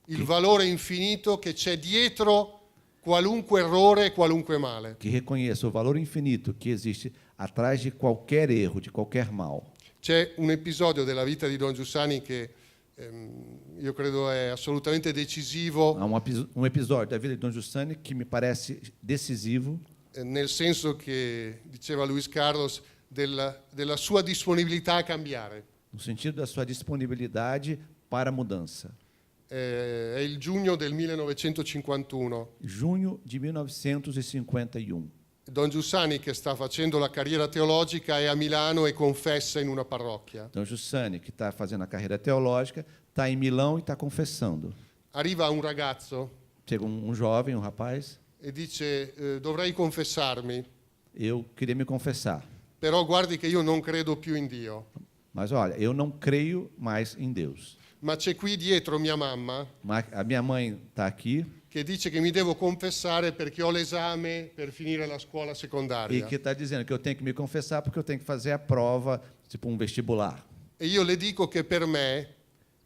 il valore infinito che c'è dietro qualunque errore e qualunque male. que reconheça o valor infinito que existe atrás de qualquer erro, de qualquer mal. C'è un episodio della vita di Don Giussani che io credo è assolutamente decisivo. Há um episódio da vida de Dom Giussani que me parece decisivo. nel senso che, diceva Luis Carlos, della sua disponibilità a cambiare. No sentido da sua disponibilidade para a mudança. È il giugno del 1951. Junho de 1951. Don Giussani, che sta facendo la carriera teologica, è a Milano e confessa in una parrocchia. Don Giussani, que está fazendo a carreira teológica, está em Milão e está confessando. Arriva un ragazzo Chega um jovem, um rapaz, e dice: dovrei confessarmi, eu queria me confessar, però guardi che io non credo più in Dio. mas olha, eu não creio mais em Deus. Ma c'è qui dietro mia mamma Mas a minha mãe está aqui che dice che mi devo confessare perché ho l'esame per finire la scuola e secondaria. que está dizendo que eu tenho que me confessar porque eu tenho que fazer a prova, tipo um vestibular. E io le dico che per me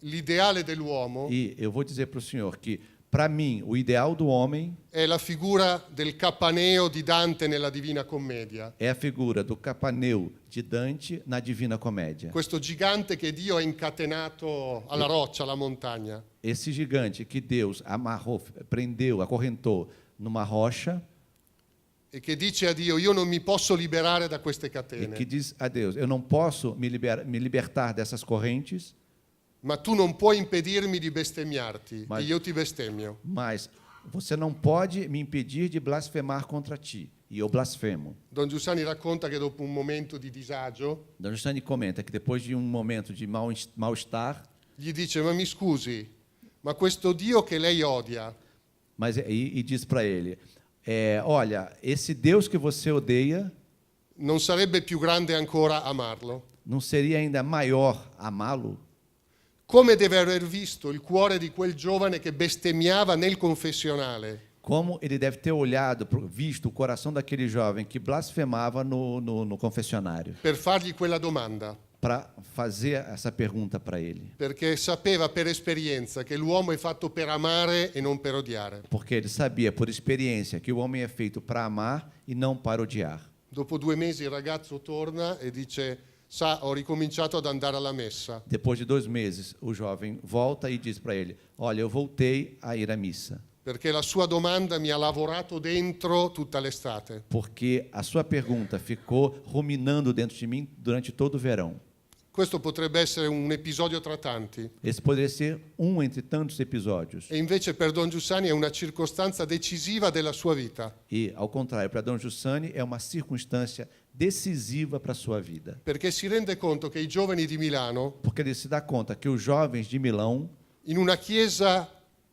l'ideale dell'uomo E eu vou dizer para o senhor que, para mim, o ideal do homem è la figura del Capaneo di Dante nella Divina Commedia. é a figura do Capaneu de Dante na Divina Comédia. Questo gigante che Dio ha incatenato alla roccia, alla montagna. Esse gigante que Deus amarrou, prendeu, acorrentou numa rocha E che dice a Dio: io non mi posso liberare da queste e catene, que diz a Deus: eu não posso me libertar dessas correntes, ma tu non puoi impedirmi di bestemmiarti, Ma- e io ti bestemmio. mas você não pode me impedir de blasfemar contra ti. E eu blasfemo. Don Giussani racconta che dopo un momento di disagio Don Giussani comenta que depois de um momento de mal-estar, gli dice: ma mi scusi, ma questo Dio che lei odia, mas e diz para ele: olha, esse Deus que você odeia, non sarebbe più grande ancora amarlo? não seria ainda maior amá-lo? Come deve aver visto il cuore di quel giovane che bestemmiava nel confessionale? Como ele deve ter olhado, visto o coração daquele jovem que blasfemava no confessionário, Per fargli quella domanda, para fazer essa pergunta para ele. perché sapeva per esperienza che l'uomo è fatto per amare e non per odiare. Porque ele sabia, por experiência, que o homem é feito para amar e não para odiar. Dopo 2 mesi il ragazzo torna e dice: sa, ho ricominciato ad andare alla messa. Depois de 2 meses, o jovem volta e diz para ele: olha, eu voltei a ir à missa, Perché la sua domanda mi ha lavorato dentro tutta l'estate. porque a sua pergunta ficou ruminando dentro de mim durante todo o verão. Questo potrebbe essere un episodio tra tanti. Esse poderia ser um entre tantos episódios. E invece per Don Giussani è una circostanza decisiva della sua vita. E, ao contrário, para Dom Giussani é uma circunstância decisiva para a sua vida. Perché si rende conto che i giovani di Milano, Porque ele se dá conta que os jovens de Milão, in una chiesa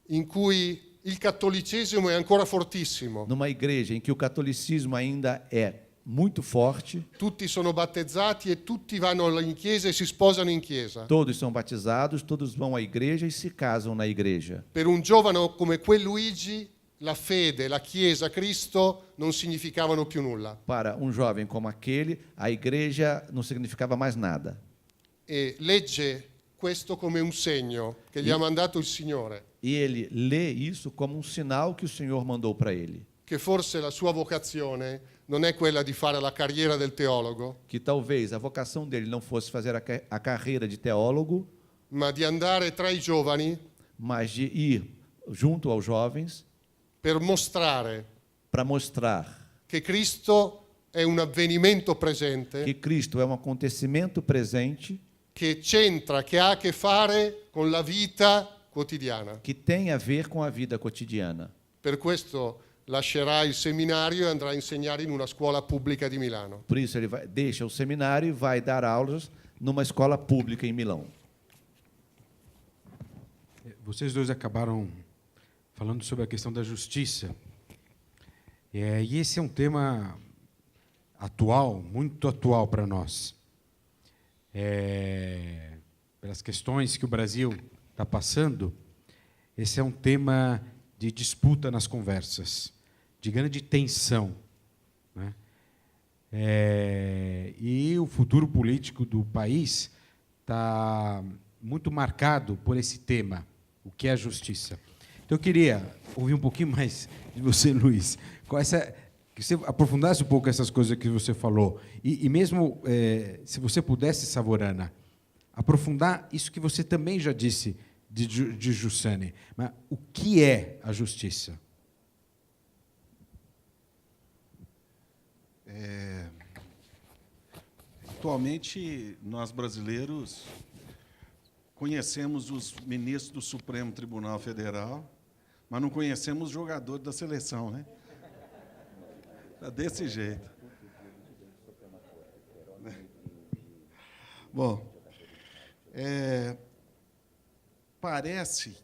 in cui il cattolicesimo è ancora fortissimo, numa igreja em que o catolicismo ainda é muito forte, tutti sono battezzati e tutti vanno in chiesa e si sposano in chiesa. todos são batizados, todos vão à igreja e se casam na igreja. Per un giovane come quel Luigi, la fede, la chiesa, Cristo non significavano più nulla. Para um jovem como aquele, a igreja não significava mais nada. E legge questo come un segno che gli ha mandato il Signore, E ele lê isso como um sinal que o Senhor mandou para ele. che forse la sua vocazione non è quella di fare la carriera del teologo, Que talvez a vocação dele não fosse fazer a carreira de teólogo, ma di andare tra i giovani mas de ir junto aos jovens per mostrare para mostrar che Cristo è un avvenimento presente, que Cristo é um acontecimento presente che c'entra, che ha a che fare con la vita quotidiana. que tem a ver com a vida cotidiana. Per questo lascerà il seminario e andrà a insegnare in una scuola pubblica di Milano. Por isso ele deixa o seminário e vai dar aulas numa escola pública em Milão. Vocês dois acabaram falando sobre a questão da justiça. E esse é um tema atual, muito atual para nós. Pelas questões que o Brasil está passando, esse é um tema de disputa nas conversas, de grande tensão, né? E o futuro político do país está muito marcado por esse tema, o que é a justiça. Então, eu queria ouvir um pouquinho mais de você, Luiz, que você aprofundasse um pouco essas coisas que você falou, e mesmo, se você pudesse, Savorana, aprofundar isso que você também já disse de Giussani. Mas o que é a justiça? Atualmente, nós brasileiros conhecemos os ministros do Supremo Tribunal Federal, mas não conhecemos os jogadores da seleção, né? Está desse jeito. Bom, parece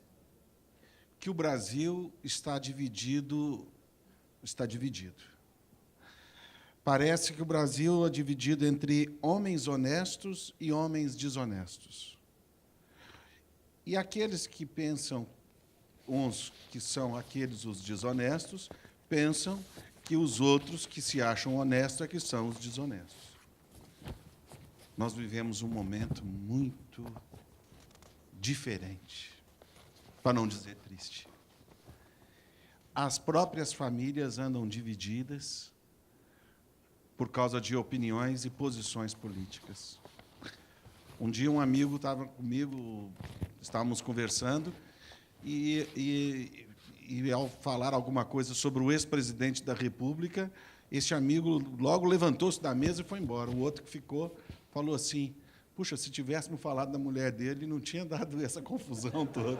que o Brasil está dividido. Parece que o Brasil é dividido entre homens honestos e homens desonestos. E aqueles que pensam, uns que são aqueles os desonestos, pensam que os outros que se acham honestos é que são os desonestos. Nós vivemos um momento muito diferente, para não dizer triste. As próprias famílias andam divididas por causa de opiniões e posições políticas. Um dia um amigo estava comigo, estávamos conversando, e ao falar alguma coisa sobre o ex-presidente da República, esse amigo logo levantou-se da mesa e foi embora. O outro que ficou falou assim: puxa, se tivéssemos falado da mulher dele, não tinha dado essa confusão toda.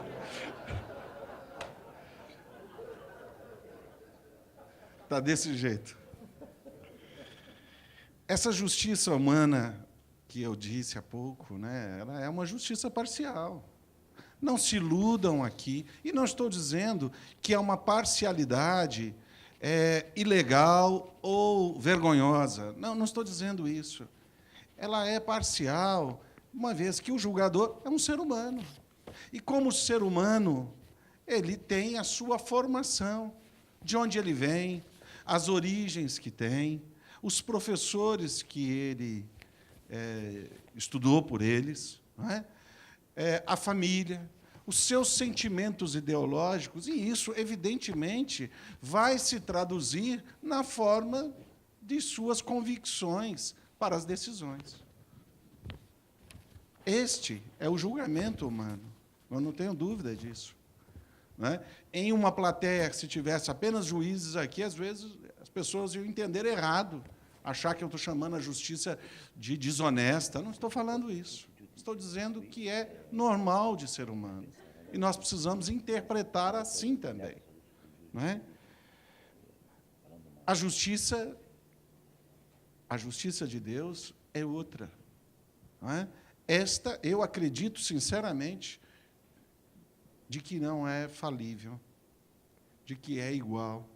Está desse jeito. Essa justiça humana que eu disse há pouco, né, ela é uma justiça parcial. Não se iludam aqui. E não estou dizendo que é uma parcialidade ilegal ou vergonhosa. Não estou dizendo isso. Ela é parcial, uma vez que o julgador é um ser humano. E, como ser humano, ele tem a sua formação, de onde ele vem, as origens que tem, os professores que ele estudou por eles, não é? A família, os seus sentimentos ideológicos, e isso, evidentemente, vai se traduzir na forma de suas convicções para as decisões. Este é o julgamento humano, eu não tenho dúvida disso. Não é? Em uma plateia, se tivesse apenas juízes aqui, às vezes as pessoas iam entender errado, achar que eu estou chamando a justiça de desonesta. Não estou falando isso. Estou dizendo que é normal de ser humano. E nós precisamos interpretar assim também. Não é? A justiça de Deus é outra. Não é? Esta, eu acredito sinceramente, de que não é falível, de que é igual,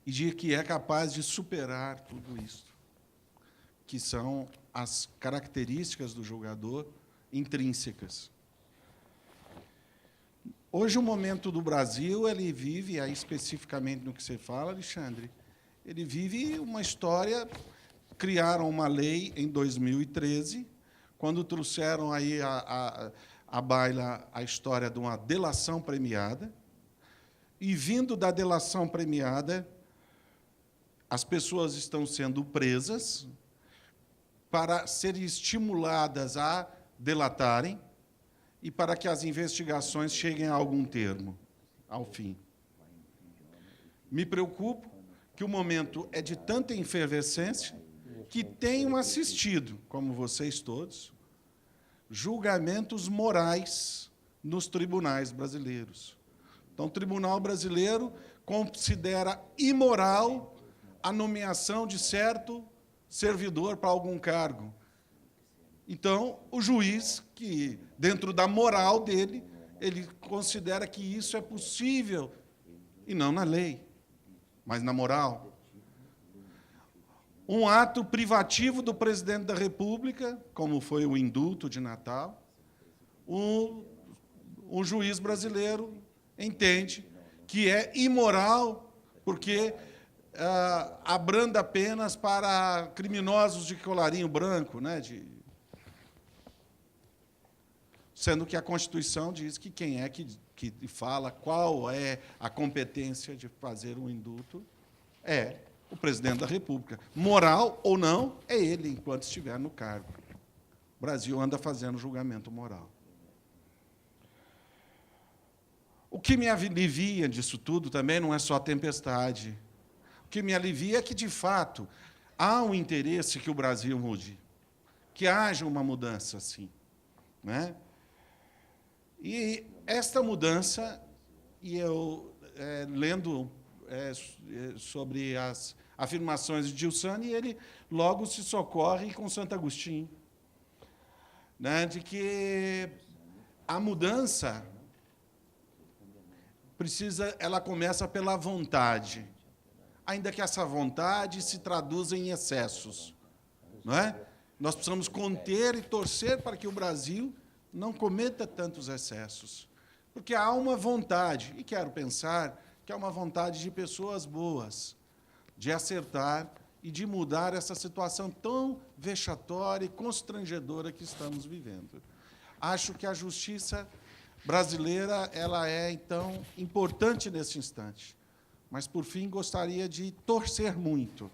e de que é capaz de superar tudo isso, que são as características do julgador intrínsecas. Hoje, o momento do Brasil, ele vive, aí especificamente no que você fala, Alexandre, ele vive uma história. Criaram uma lei em 2013, quando trouxeram aí à baila a história de uma delação premiada, e, vindo da delação premiada, as pessoas estão sendo presas para serem estimuladas a delatarem e para que as investigações cheguem a algum termo, ao fim. Me preocupo que o momento é de tanta efervescência que tenham assistido, como vocês todos, julgamentos morais nos tribunais brasileiros. Então, o Tribunal Brasileiro considera imoral a nomeação de certo servidor para algum cargo. Então, o juiz, que, dentro da moral dele, ele considera que isso é possível, e não na lei, mas na moral. Um ato privativo do presidente da República, como foi o indulto de Natal, um juiz brasileiro entende que é imoral, porque abranda penas para criminosos de colarinho branco, né? Sendo que a Constituição diz que quem é que fala qual é a competência de fazer um indulto é o presidente da República. Moral ou não, é ele, enquanto estiver no cargo. O Brasil anda fazendo julgamento moral. O que me alivia disso tudo também não é só a tempestade. O que me alivia é que, de fato, há um interesse que o Brasil mude, que haja uma mudança, sim, né? E esta mudança, e eu, lendo sobre as afirmações de Giussani, ele logo se socorre com Santo Agostinho, né, de que a mudança ela começa pela vontade, ainda que essa vontade se traduza em excessos, não é? Nós precisamos conter e torcer para que o Brasil não cometa tantos excessos, porque há uma vontade, e quero pensar que é uma vontade de pessoas boas, de acertar e de mudar essa situação tão vexatória e constrangedora que estamos vivendo. Acho que a justiça brasileira ela é, então, importante nesse instante. Mas, por fim, gostaria de torcer muito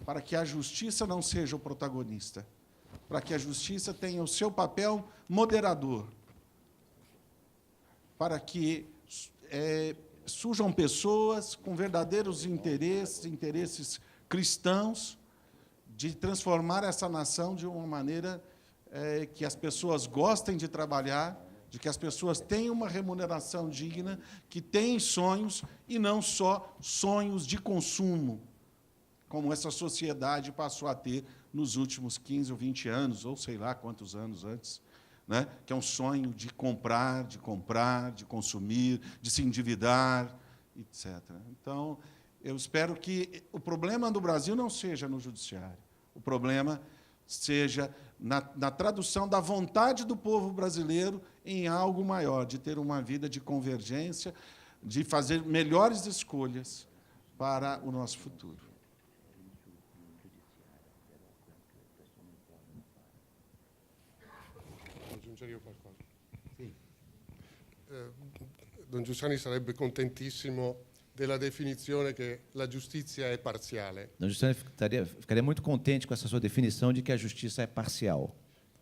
para que a justiça não seja o protagonista, para que a justiça tenha o seu papel moderador, para que surjam pessoas com verdadeiros interesses cristãos, de transformar essa nação de uma maneira que as pessoas gostem de trabalhar, de que as pessoas tenham uma remuneração digna, que tenham sonhos e não só sonhos de consumo, como essa sociedade passou a ter nos últimos 15 ou 20 anos, ou sei lá quantos anos antes, né? Que é um sonho de comprar, de consumir, de se endividar, etc. Então, eu espero que o problema do Brasil não seja no judiciário, o problema seja na tradução da vontade do povo brasileiro em algo maior, de ter uma vida de convergência, de fazer melhores escolhas para o nosso futuro. Aggiungere qualcosa? Sì. Don Giussani sarebbe contentissimo della definizione che la giustizia è parziale. Don Giussani ficaria muito contente com essa sua definição de que a justiça é parcial.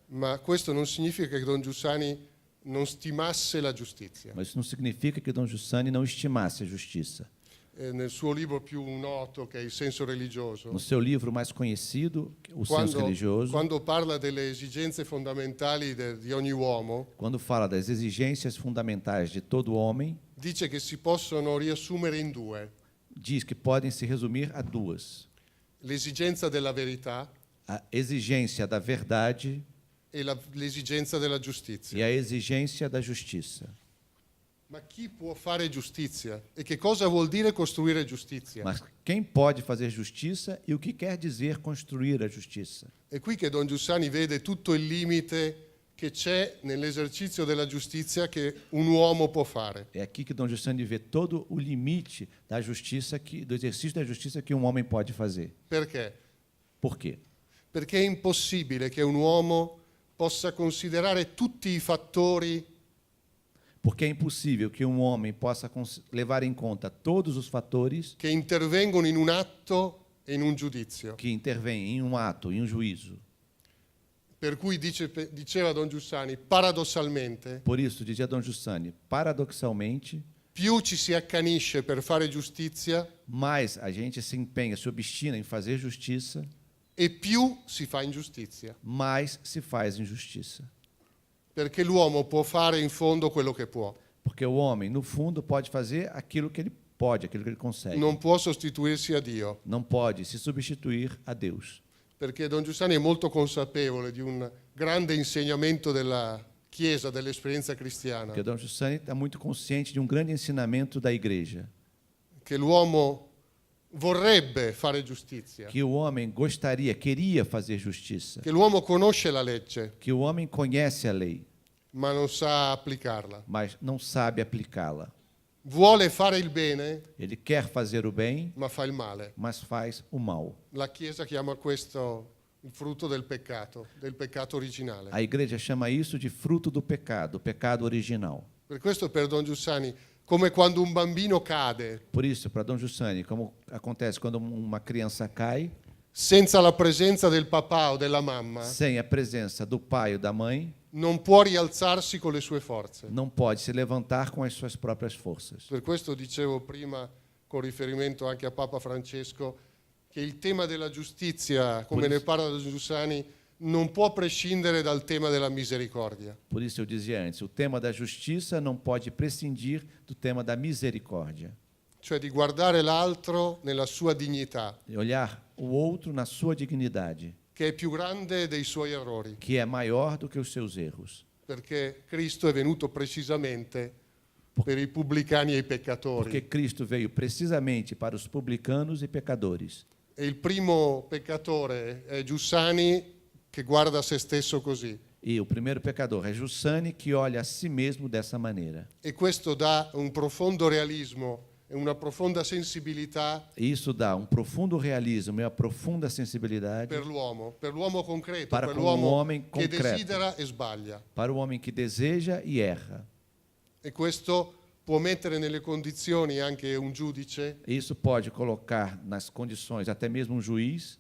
Ma questo non significa che Don Giussani non stimasse la giustizia. Mas isso não significa que Dom Giussani não estimasse a justiça. Nel suo libro più noto, che è Il senso religioso, No seu livro mais conhecido, O Senso Religioso, quando parla delle esigenze fondamentali di ogni uomo, quando fala das exigências fundamentais de todo homem, dice che si possono riassumere in due: diz que podem se resumir a duas: l'esigenza della verità a exigência da verdade e l'esigenza della giustizia. e a exigência da justiça. Ma chi può fare giustizia? E che cosa vuol dire costruire giustizia? Mas quem pode fazer justiça e o que quer dizer construir a justiça? È qui che Don Giussani vede tutto il limite che c'è nell'esercizio della giustizia che un uomo può fare. É aqui que Dom Giussani vê todo o limite da justiça, do exercício da justiça que um homem pode fazer. Perché? Por quê? Perché è impossibile che un uomo possa considerare tutti i fattori Porque é impossível que um homem possa levar em conta todos os fatores che intervengono in un atto e in un giudizio. que intervêm em um ato, em um juízo. Per cui diceva Don Giussani, paradossalmente, Por isso, dizia Dom Giussani, paradoxalmente, più ci si accanisce per fare giustizia mais a gente se empenha, se obstina em fazer justiça, e più si fa ingiustizia. mais se faz injustiça. Perché l'uomo può fare in fondo quello che può. Porque o homem, no fundo, pode fazer aquilo que ele pode, aquilo que ele consegue. Non può sostituirsi a Dio. Não pode se substituir a Deus. Perché Don Giussani è molto consapevole di un grande insegnamento della Chiesa, dell'esperienza cristiana, Porque Dom Giussani está muito consciente de um grande ensinamento da Igreja, che l'uomo vorrebbe fare giustizia, que o homem gostaria, queria fazer justiça, che l'uomo conosce la legge, que o homem conhece a lei, ma non sa applicarla. mas não sabe aplicá-la. Vuole fare il bene, Ele quer fazer o bem, ma fa il male. mas faz o mal. La Chiesa chiama questo il frutto del peccato originale. A Igreja chama isso de fruto do pecado, o pecado original. Per questo per Don Giussani, come quando un bambino cade Por isso, para Dom Giussani, como acontece quando uma criança cai, senza la presenza del papà o della mamma, sem a presença do pai ou da mãe, non può rialzarsi con le sue forze. não pode se levantar com as suas próprias forças. Per questo dicevo prima, con riferimento anche a Papa Francesco, che il tema della giustizia, come ne parla Don Giussani, non può prescindere dal tema della misericordia. Por isso eu dizia antes, o tema da justiça não pode prescindir do tema da misericórdia. Cioè di guardare l'altro nella sua dignità, E olhar o outro na sua dignidade, che è più grande dei suoi errori, que é maior do que os seus erros. perché Cristo è venuto precisamente per i pubblicani e i peccatori. Porque Cristo veio precisamente para os publicanos e pecadores. E il primo peccatore è Giussani, che guarda se stesso così. E o primeiro pecador é Giussani, que olha a si mesmo dessa maneira. E questo dà un profondo realismo e una profonda sensibilità E isso dá um profundo realismo e uma profunda sensibilidade per l'uomo concreto, Para per com o l'uomo homem che concreto. desidera e sbaglia. para o homem que deseja e erra. E questo può mettere nelle condizioni anche un giudice Isso pode colocar nas condições, até mesmo um juiz,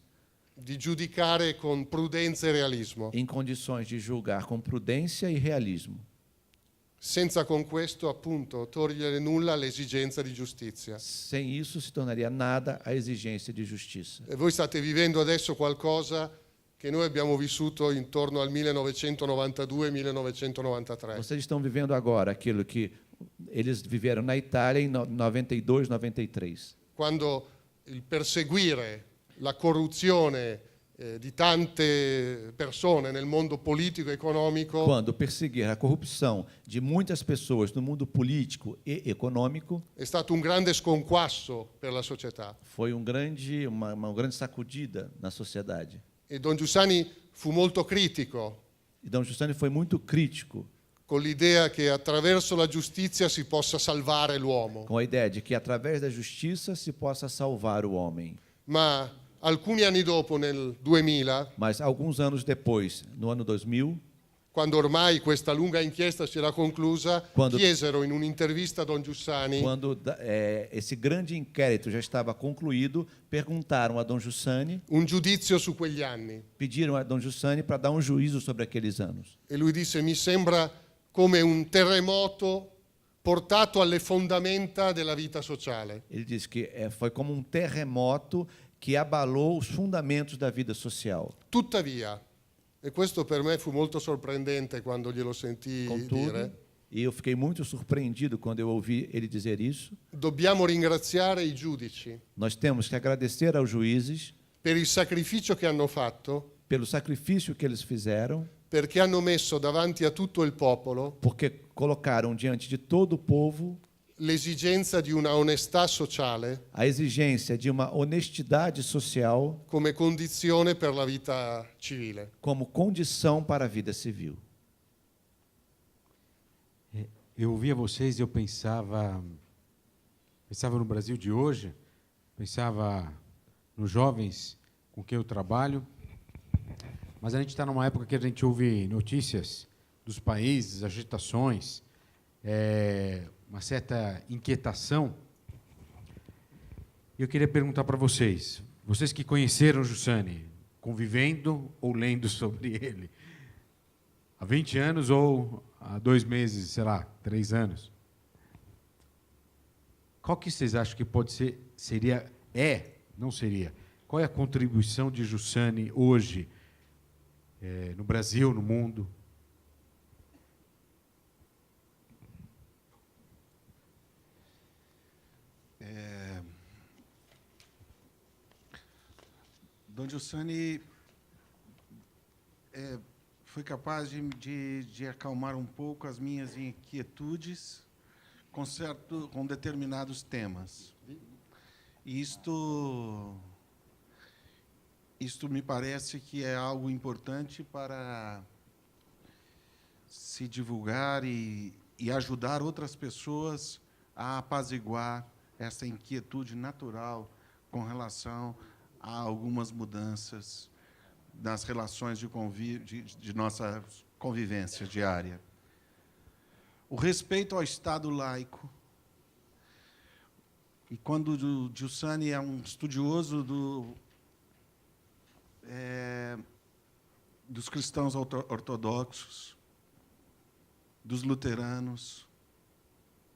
di giudicare con prudenza e realismo. em condições de julgar com prudência e realismo. Senza con questo, appunto, togliere nulla all'esigenza di giustizia. Sem isso, se tornaria nada a exigência de justiça. E voi state vivendo adesso qualcosa che noi abbiamo vissuto intorno al 1992-1993. Vocês estão vivendo agora aquilo que eles viveram na Itália em 92, 93. Quando il perseguire la corruzione di tante persone nel mondo politico e economico Quando perseguir a corrupção de muitas pessoas no mundo político e econômico è stato un grande sconquasso per la società. foi uma grande sacudida na sociedade. E Don Giussani fu molto critico E Dom Giussani foi muito crítico con l'idea che attraverso la giustizia si possa salvare l'uomo. com a ideia de que através da justiça se possa salvar o homem. Ma alcuni anni dopo, nel 2000, Mas alguns anos depois, no ano 2000, quando ormai questa lunga inchiesta si era conclusa, Quando- chiesero in un'intervista a Don Giussani quando esse grande inquérito já estava concluído, perguntaram a Dom Giussani, un giudizio su quegli anni. pediram a Dom Giussani para dar um juízo sobre aqueles anos. E lui disse: mi sembra come un terremoto portato alle fondamenta della vita sociale. Ele disse que foi como um terremoto que abalou os fundamentos da vida social. Tuttavia, e questo per me fu molto sorprendente quando glielo sentii Contudo, dire, e eu fiquei muito surpreendido quando eu ouvi ele dizer isso, dobbiamo ringraziare i giudici nós temos que agradecer aos juízes per il sacrificio che hanno fatto, pelo sacrifício que eles fizeram, perché hanno messo davanti a tutto il popolo porque colocaram diante de todo o povo l'esigenza di una onestà sociale a exigência de uma honestidade social come condizione per la vita civile. como condição para a vida civil. Eu ouvia vocês e eu pensava no Brasil de hoje, pensava nos jovens com quem eu trabalho, mas a gente está numa época que a gente ouve notícias dos países, agitações, uma certa inquietação. Eu queria perguntar para vocês que conheceram Giussani, convivendo ou lendo sobre ele, há 20 anos ou há 2 meses, sei lá, 3 anos, qual que vocês acham que pode ser, não seria, qual é a contribuição de Giussani hoje, no Brasil, no mundo? Don Giussani foi capaz de acalmar um pouco as minhas inquietudes com determinados temas. E isto me parece que é algo importante para se divulgar e ajudar outras pessoas a apaziguar essa inquietude natural com relação a algumas mudanças nas relações de nossa convivência diária. O respeito ao Estado laico. E quando o Giussani é um estudioso dos cristãos ortodoxos, dos luteranos,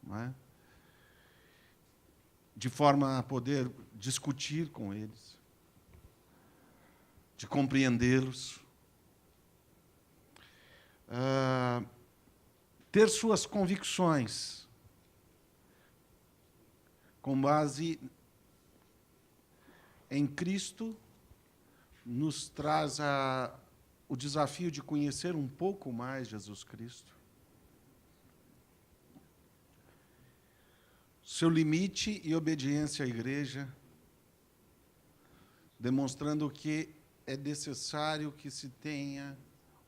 não é? de forma a poder discutir com eles, de compreendê-los, ter suas convicções com base em Cristo, nos traz o desafio de conhecer um pouco mais Jesus Cristo. Seu limite e obediência à igreja, demonstrando que é necessário que se tenha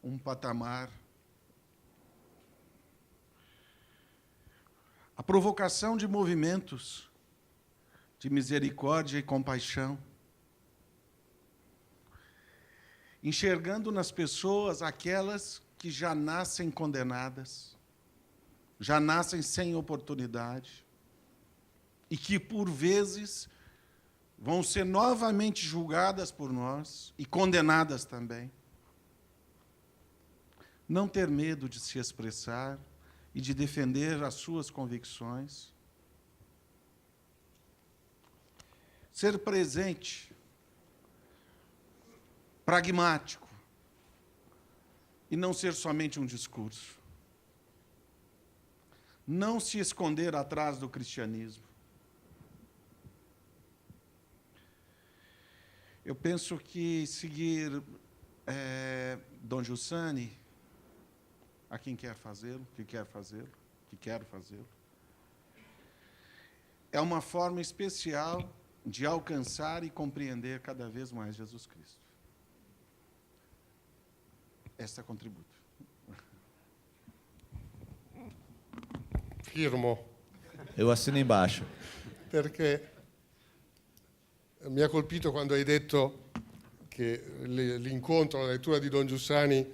um patamar. A provocação de movimentos de misericórdia e compaixão, enxergando nas pessoas aquelas que já nascem condenadas, já nascem sem oportunidade, e que, por vezes, vão ser novamente julgadas por nós e condenadas também. Não ter medo de se expressar e de defender as suas convicções. Ser presente, pragmático, e não ser somente um discurso. Não se esconder atrás do cristianismo. Eu penso que seguir Dom Giussani, a quem quer fazê-lo, que quero fazê-lo, é uma forma especial de alcançar e compreender cada vez mais Jesus Cristo. Esta contributo. Firmo, Eu assino embaixo. perché mi ha colpito quando hai detto che l'incontro, la lettura di Don Giussani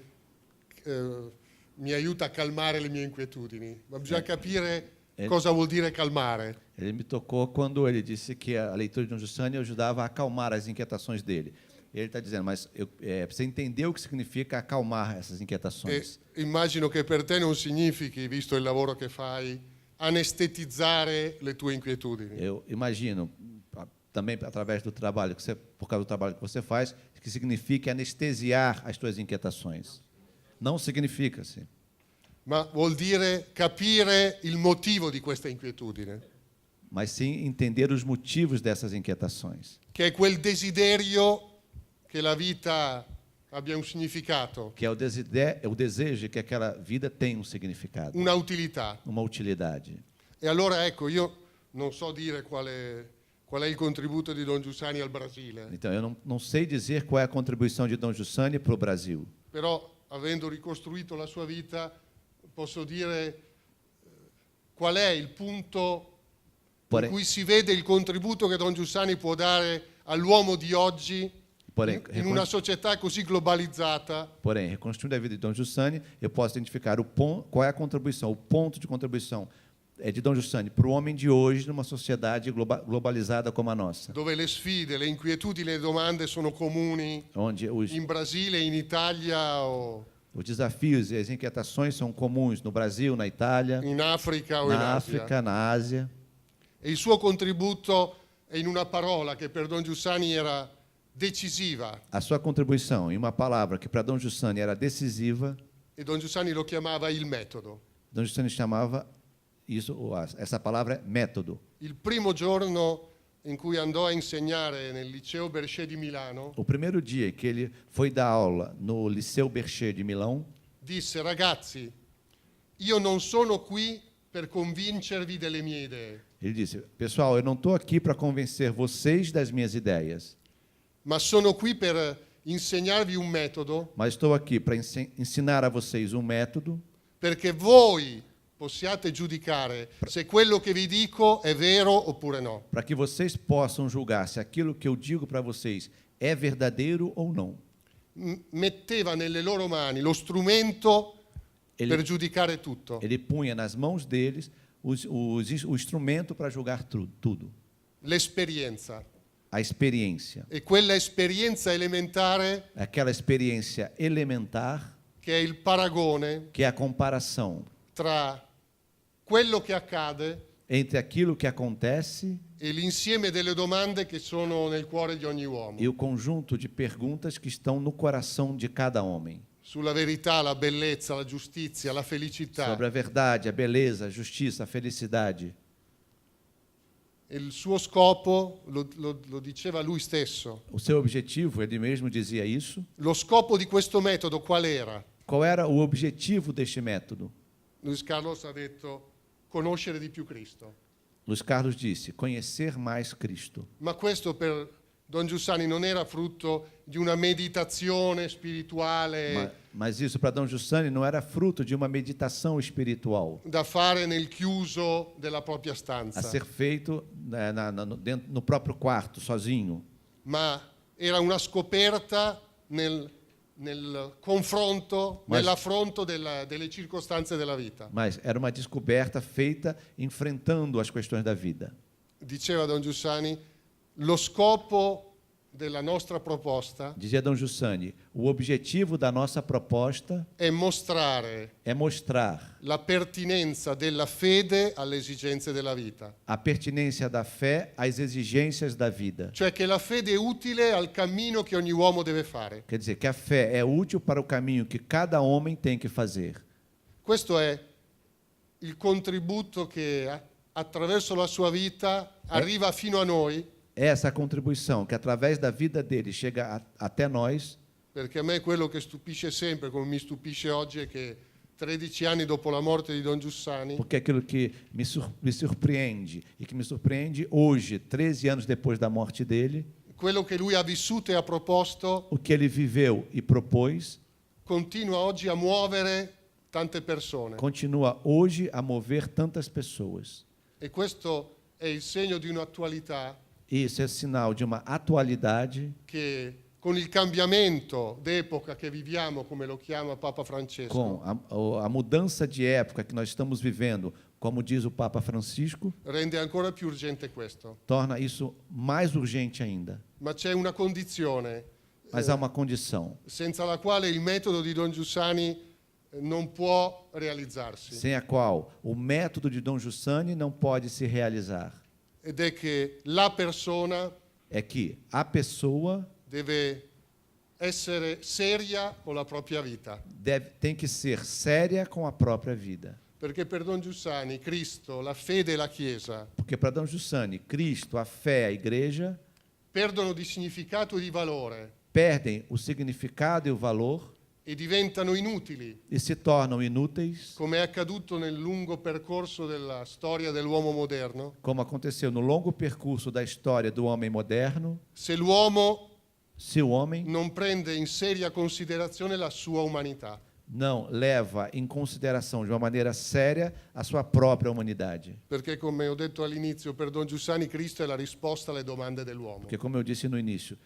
mi aiuta a calmare le mie inquietudini, ma bisogna capire cosa vuol dire calmare. Ele me tocou quando ele disse que a leitura de Dom Giussani ajudava a acalmar as inquietações dele. Ele está dizendo, mas você entendeu o que significa acalmar essas inquietações. E immagino che per te non significhi, visto il lavoro che fai, anestetizzare le tue inquietudini. Eu imagino, também através do trabalho por causa do trabalho que você faz, que significa anestesiar as tuas inquietações. Não significa assim. Ma vuol dire capire il motivo di questa inquietudine, Mas sim entender os motivos dessas inquietações. che è quel desiderio che la vita abbia un significato, Que é o desejo de que aquela vida tenha um significado, una utilità. uma utilidade. E allora ecco, io non so dire qual è il contributo di Don Giussani al Brasile, Então, eu não sei dizer qual é a contribuição de Dom Giussani para o Brasil. però avendo ricostruito la sua vita posso dire qual è il punto in Porém, cui si vede il contributo che Don Giussani può dare all'uomo di oggi in una società così globalizzata. porém, reconstruindo a vida de Dom Giussani, eu posso identificar qual é a contribuição, o ponto de contribuição de Dom Giussani para o homem de hoje numa sociedade globalizada como a nossa, Dove le sfide, le inquietudini, le domande sono comuni onde in Brasile, in Italia o os desafios e as inquietações são comuns no Brasil, na Itália, in Africa o in na Asia. África, na Ásia. E il suo contributo è in una parola che per Don Giussani era decisiva, A sua contribuição em uma palavra que para Dom Giussani era decisiva, e Don Giussani lo chiamava il metodo. Dom Giussani chamava essa palavra método. Il primo giorno in cui andò a insegnare nel liceo Berchet di Milano, O primeiro dia que ele foi dar aula no Liceu Berchet de Milão, disse: ragazzi, io non sono qui per convincervi delle mie idee, ele disse: pessoal, eu não estou aqui para convencer vocês das minhas ideias, ma sono qui per insegnarvi un metodo mas estou aqui para ensinar a vocês um método perché voi possiate giudicare se quello che vi dico è vero oppure no. para que vocês possam julgar se aquilo que eu digo para vocês é verdadeiro ou não. Metteva nelle loro mani lo strumento Ele- per giudicare tutto. Ele punha nas mãos deles o instrumento para julgar tudo, L'esperienza. a experiência, E quella esperienza elementare aquela experiência elementar che è il paragone que é a comparação tra quello che accade entre aquilo que acontece e l'insieme delle domande che sono nel cuore di ogni uomo. e o conjunto de perguntas que estão no coração de cada homem. Sulla verità, la bellezza, la giustizia, la felicità. Sobre a verdade, a beleza, a justiça, a felicidade. Il suo scopo, lo diceva lui stesso, O seu objetivo, ele mesmo dizia isso. lo scopo di questo metodo qual era? Qual era o objetivo deste método? Luis Carlos ha detto conoscere di più Cristo. Luiz Carlos disse: conhecer mais Cristo. Ma questo per Don Giussani non era frutto di una meditazione spirituale Mas isso para Dom Giussani não era fruto de uma meditação espiritual da fare nel chiuso della propria a stanza, ser feito no próprio quarto, sozinho. ma era una scoperta nel confronto, Ma- nell'affronto delle circostanze della vita. Mas era uma descoberta feita enfrentando as questões da vida. Diceva Don Giussani, lo scopo della nostra proposta Dizia Dom Giussani: o objetivo da nossa proposta è mostrare é mostrar la pertinenza della fede alle esigenze della vita. a pertinência da fé às exigências da vida. Cioè che la fede è utile al cammino che ogni uomo deve fare. Quer dizer, que a fé é útil para o caminho que cada homem tem que fazer. Questo è il contributo che attraverso la sua vita arriva fino a noi, Essa contribuição que através da vida dele chega até nós, perché a me quello che stupisce sempre, come mi stupisce oggi, è che 13 anni dopo la morte di Don Giussani, porque aquilo que me surpreende e que me surpreende hoje, 13 anos depois da morte dele, quello che lui ha vissuto e ha proposto o que ele viveu e propôs, continua oggi a muovere tante persone. continua hoje a mover tantas pessoas. E questo è il segno di un'attualità Isso é sinal de uma atualidade che con il cambiamento d'epoca che viviamo, come lo chiama Papa Francesco, com a mudança de época que nós estamos vivendo, como diz o Papa Francisco, rende ancora più urgente questo. torna isso mais urgente ainda. Ma c'è una condizione Mas há uma condição, senza la quale il metodo di Don Giussani non può realizzarsi, sem a qual o método de Dom Giussani não pode se realizar. ed è che la persona É que a pessoa deve essere seria con la propria vita. tem que ser séria com a própria vida. Perché per Don Giussani Cristo, la fede e la Chiesa Porque para Dom Giussani, Cristo, a fé, a igreja, perdono di significato e di valore perdem o significado e o valor e diventano inutili, e se tornam inúteis, come è accaduto nel lungo percorso della storia dell'uomo moderno, como aconteceu no longo percurso da história do homem moderno, se l'uomo se o homem non prende in seria considerazione la sua umanità. não leva em consideração de uma maneira séria a sua própria humanidade. Perché, come ho detto all'inizio, per Don Giussani Cristo è la risposta alle domande dell'uomo. Porque, como eu disse no início,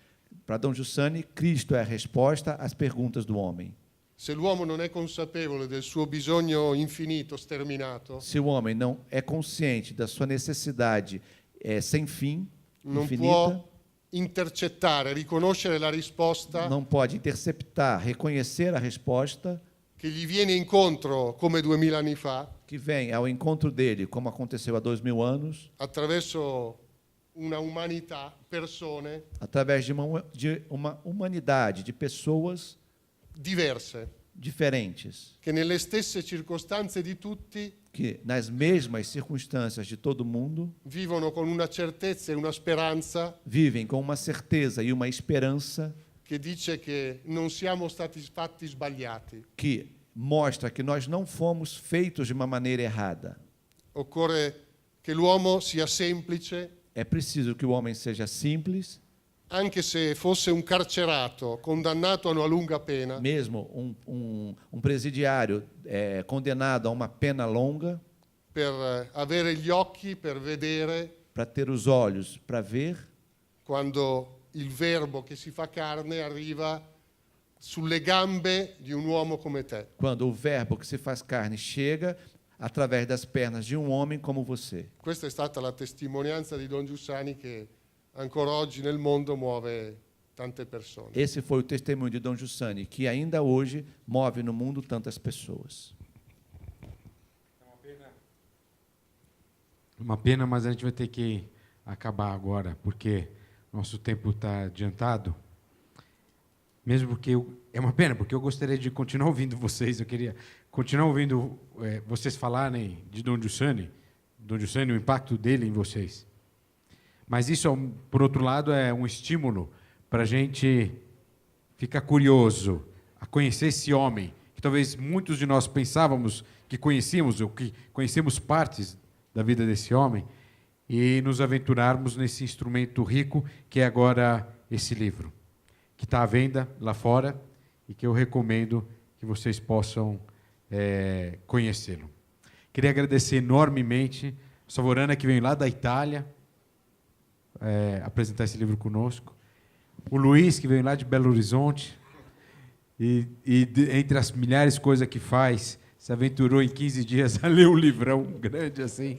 para Dom Giussani, Cristo é a resposta às perguntas do homem. Se l'uomo non è consapevole del suo bisogno infinito, sterminato, Se o homem não é consciente da sua necessidade sem fim, non infinita, può intercettare, riconoscere la risposta não pode interceptar, reconhecer a resposta che gli viene incontro come 2000 anni fa, que vem ao encontro dele, como aconteceu há 2000 anos, attraverso una umanità, persone através de uma humanidade, de pessoas diverse, diferentes, che nelle stesse circostanze di tutti que nas mesmas circunstâncias de todo mundo vivono con una certezza e una speranza vivem com uma certeza e uma esperança che dice che non siamo stati fatti sbagliati. que mostra que nós não fomos feitos de uma maneira errada. Occorre che l'uomo sia semplice, É preciso que o homem seja simples, anche se fosse un carcerato condannato a una lunga pena, mesmo um presidiário condenado a uma pena longa, per avere gli occhi, per vedere para ter os olhos para ver quando il verbo che si fa carne arriva sulle gambe di un uomo come te. quando o verbo que se faz carne chega através das pernas de um homem como você. Questa è stata la testimonianza di Don Giussani che ancora oggi nel mondo muove tante persone. Esse foi o testemunho de Dom Giussani, que ainda hoje move no mundo tantas pessoas. Uma pena, mas a gente vai ter que acabar agora, porque nosso tempo está adiantado. Mesmo porque é uma pena, porque eu gostaria de continuar ouvindo vocês, eu queria continuar ouvindo vocês falarem de Don Giussani, o impacto dele em vocês. Mas isso, por outro lado, é um estímulo para a gente ficar curioso, a conhecer esse homem, que talvez muitos de nós pensávamos que conhecíamos, ou que conhecemos partes da vida desse homem, e nos aventurarmos nesse instrumento rico que é agora esse livro, que está à venda lá fora e que eu recomendo que vocês possam conhecê-lo. Queria agradecer enormemente a Savorana, que veio lá da Itália apresentar esse livro conosco, o Luiz, que veio lá de Belo Horizonte, entre as milhares de coisas que faz, se aventurou em 15 dias a ler um livrão grande assim.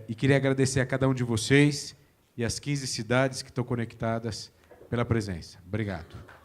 E queria agradecer a cada um de vocês e as 15 cidades que estão conectadas pela presença. Obrigado.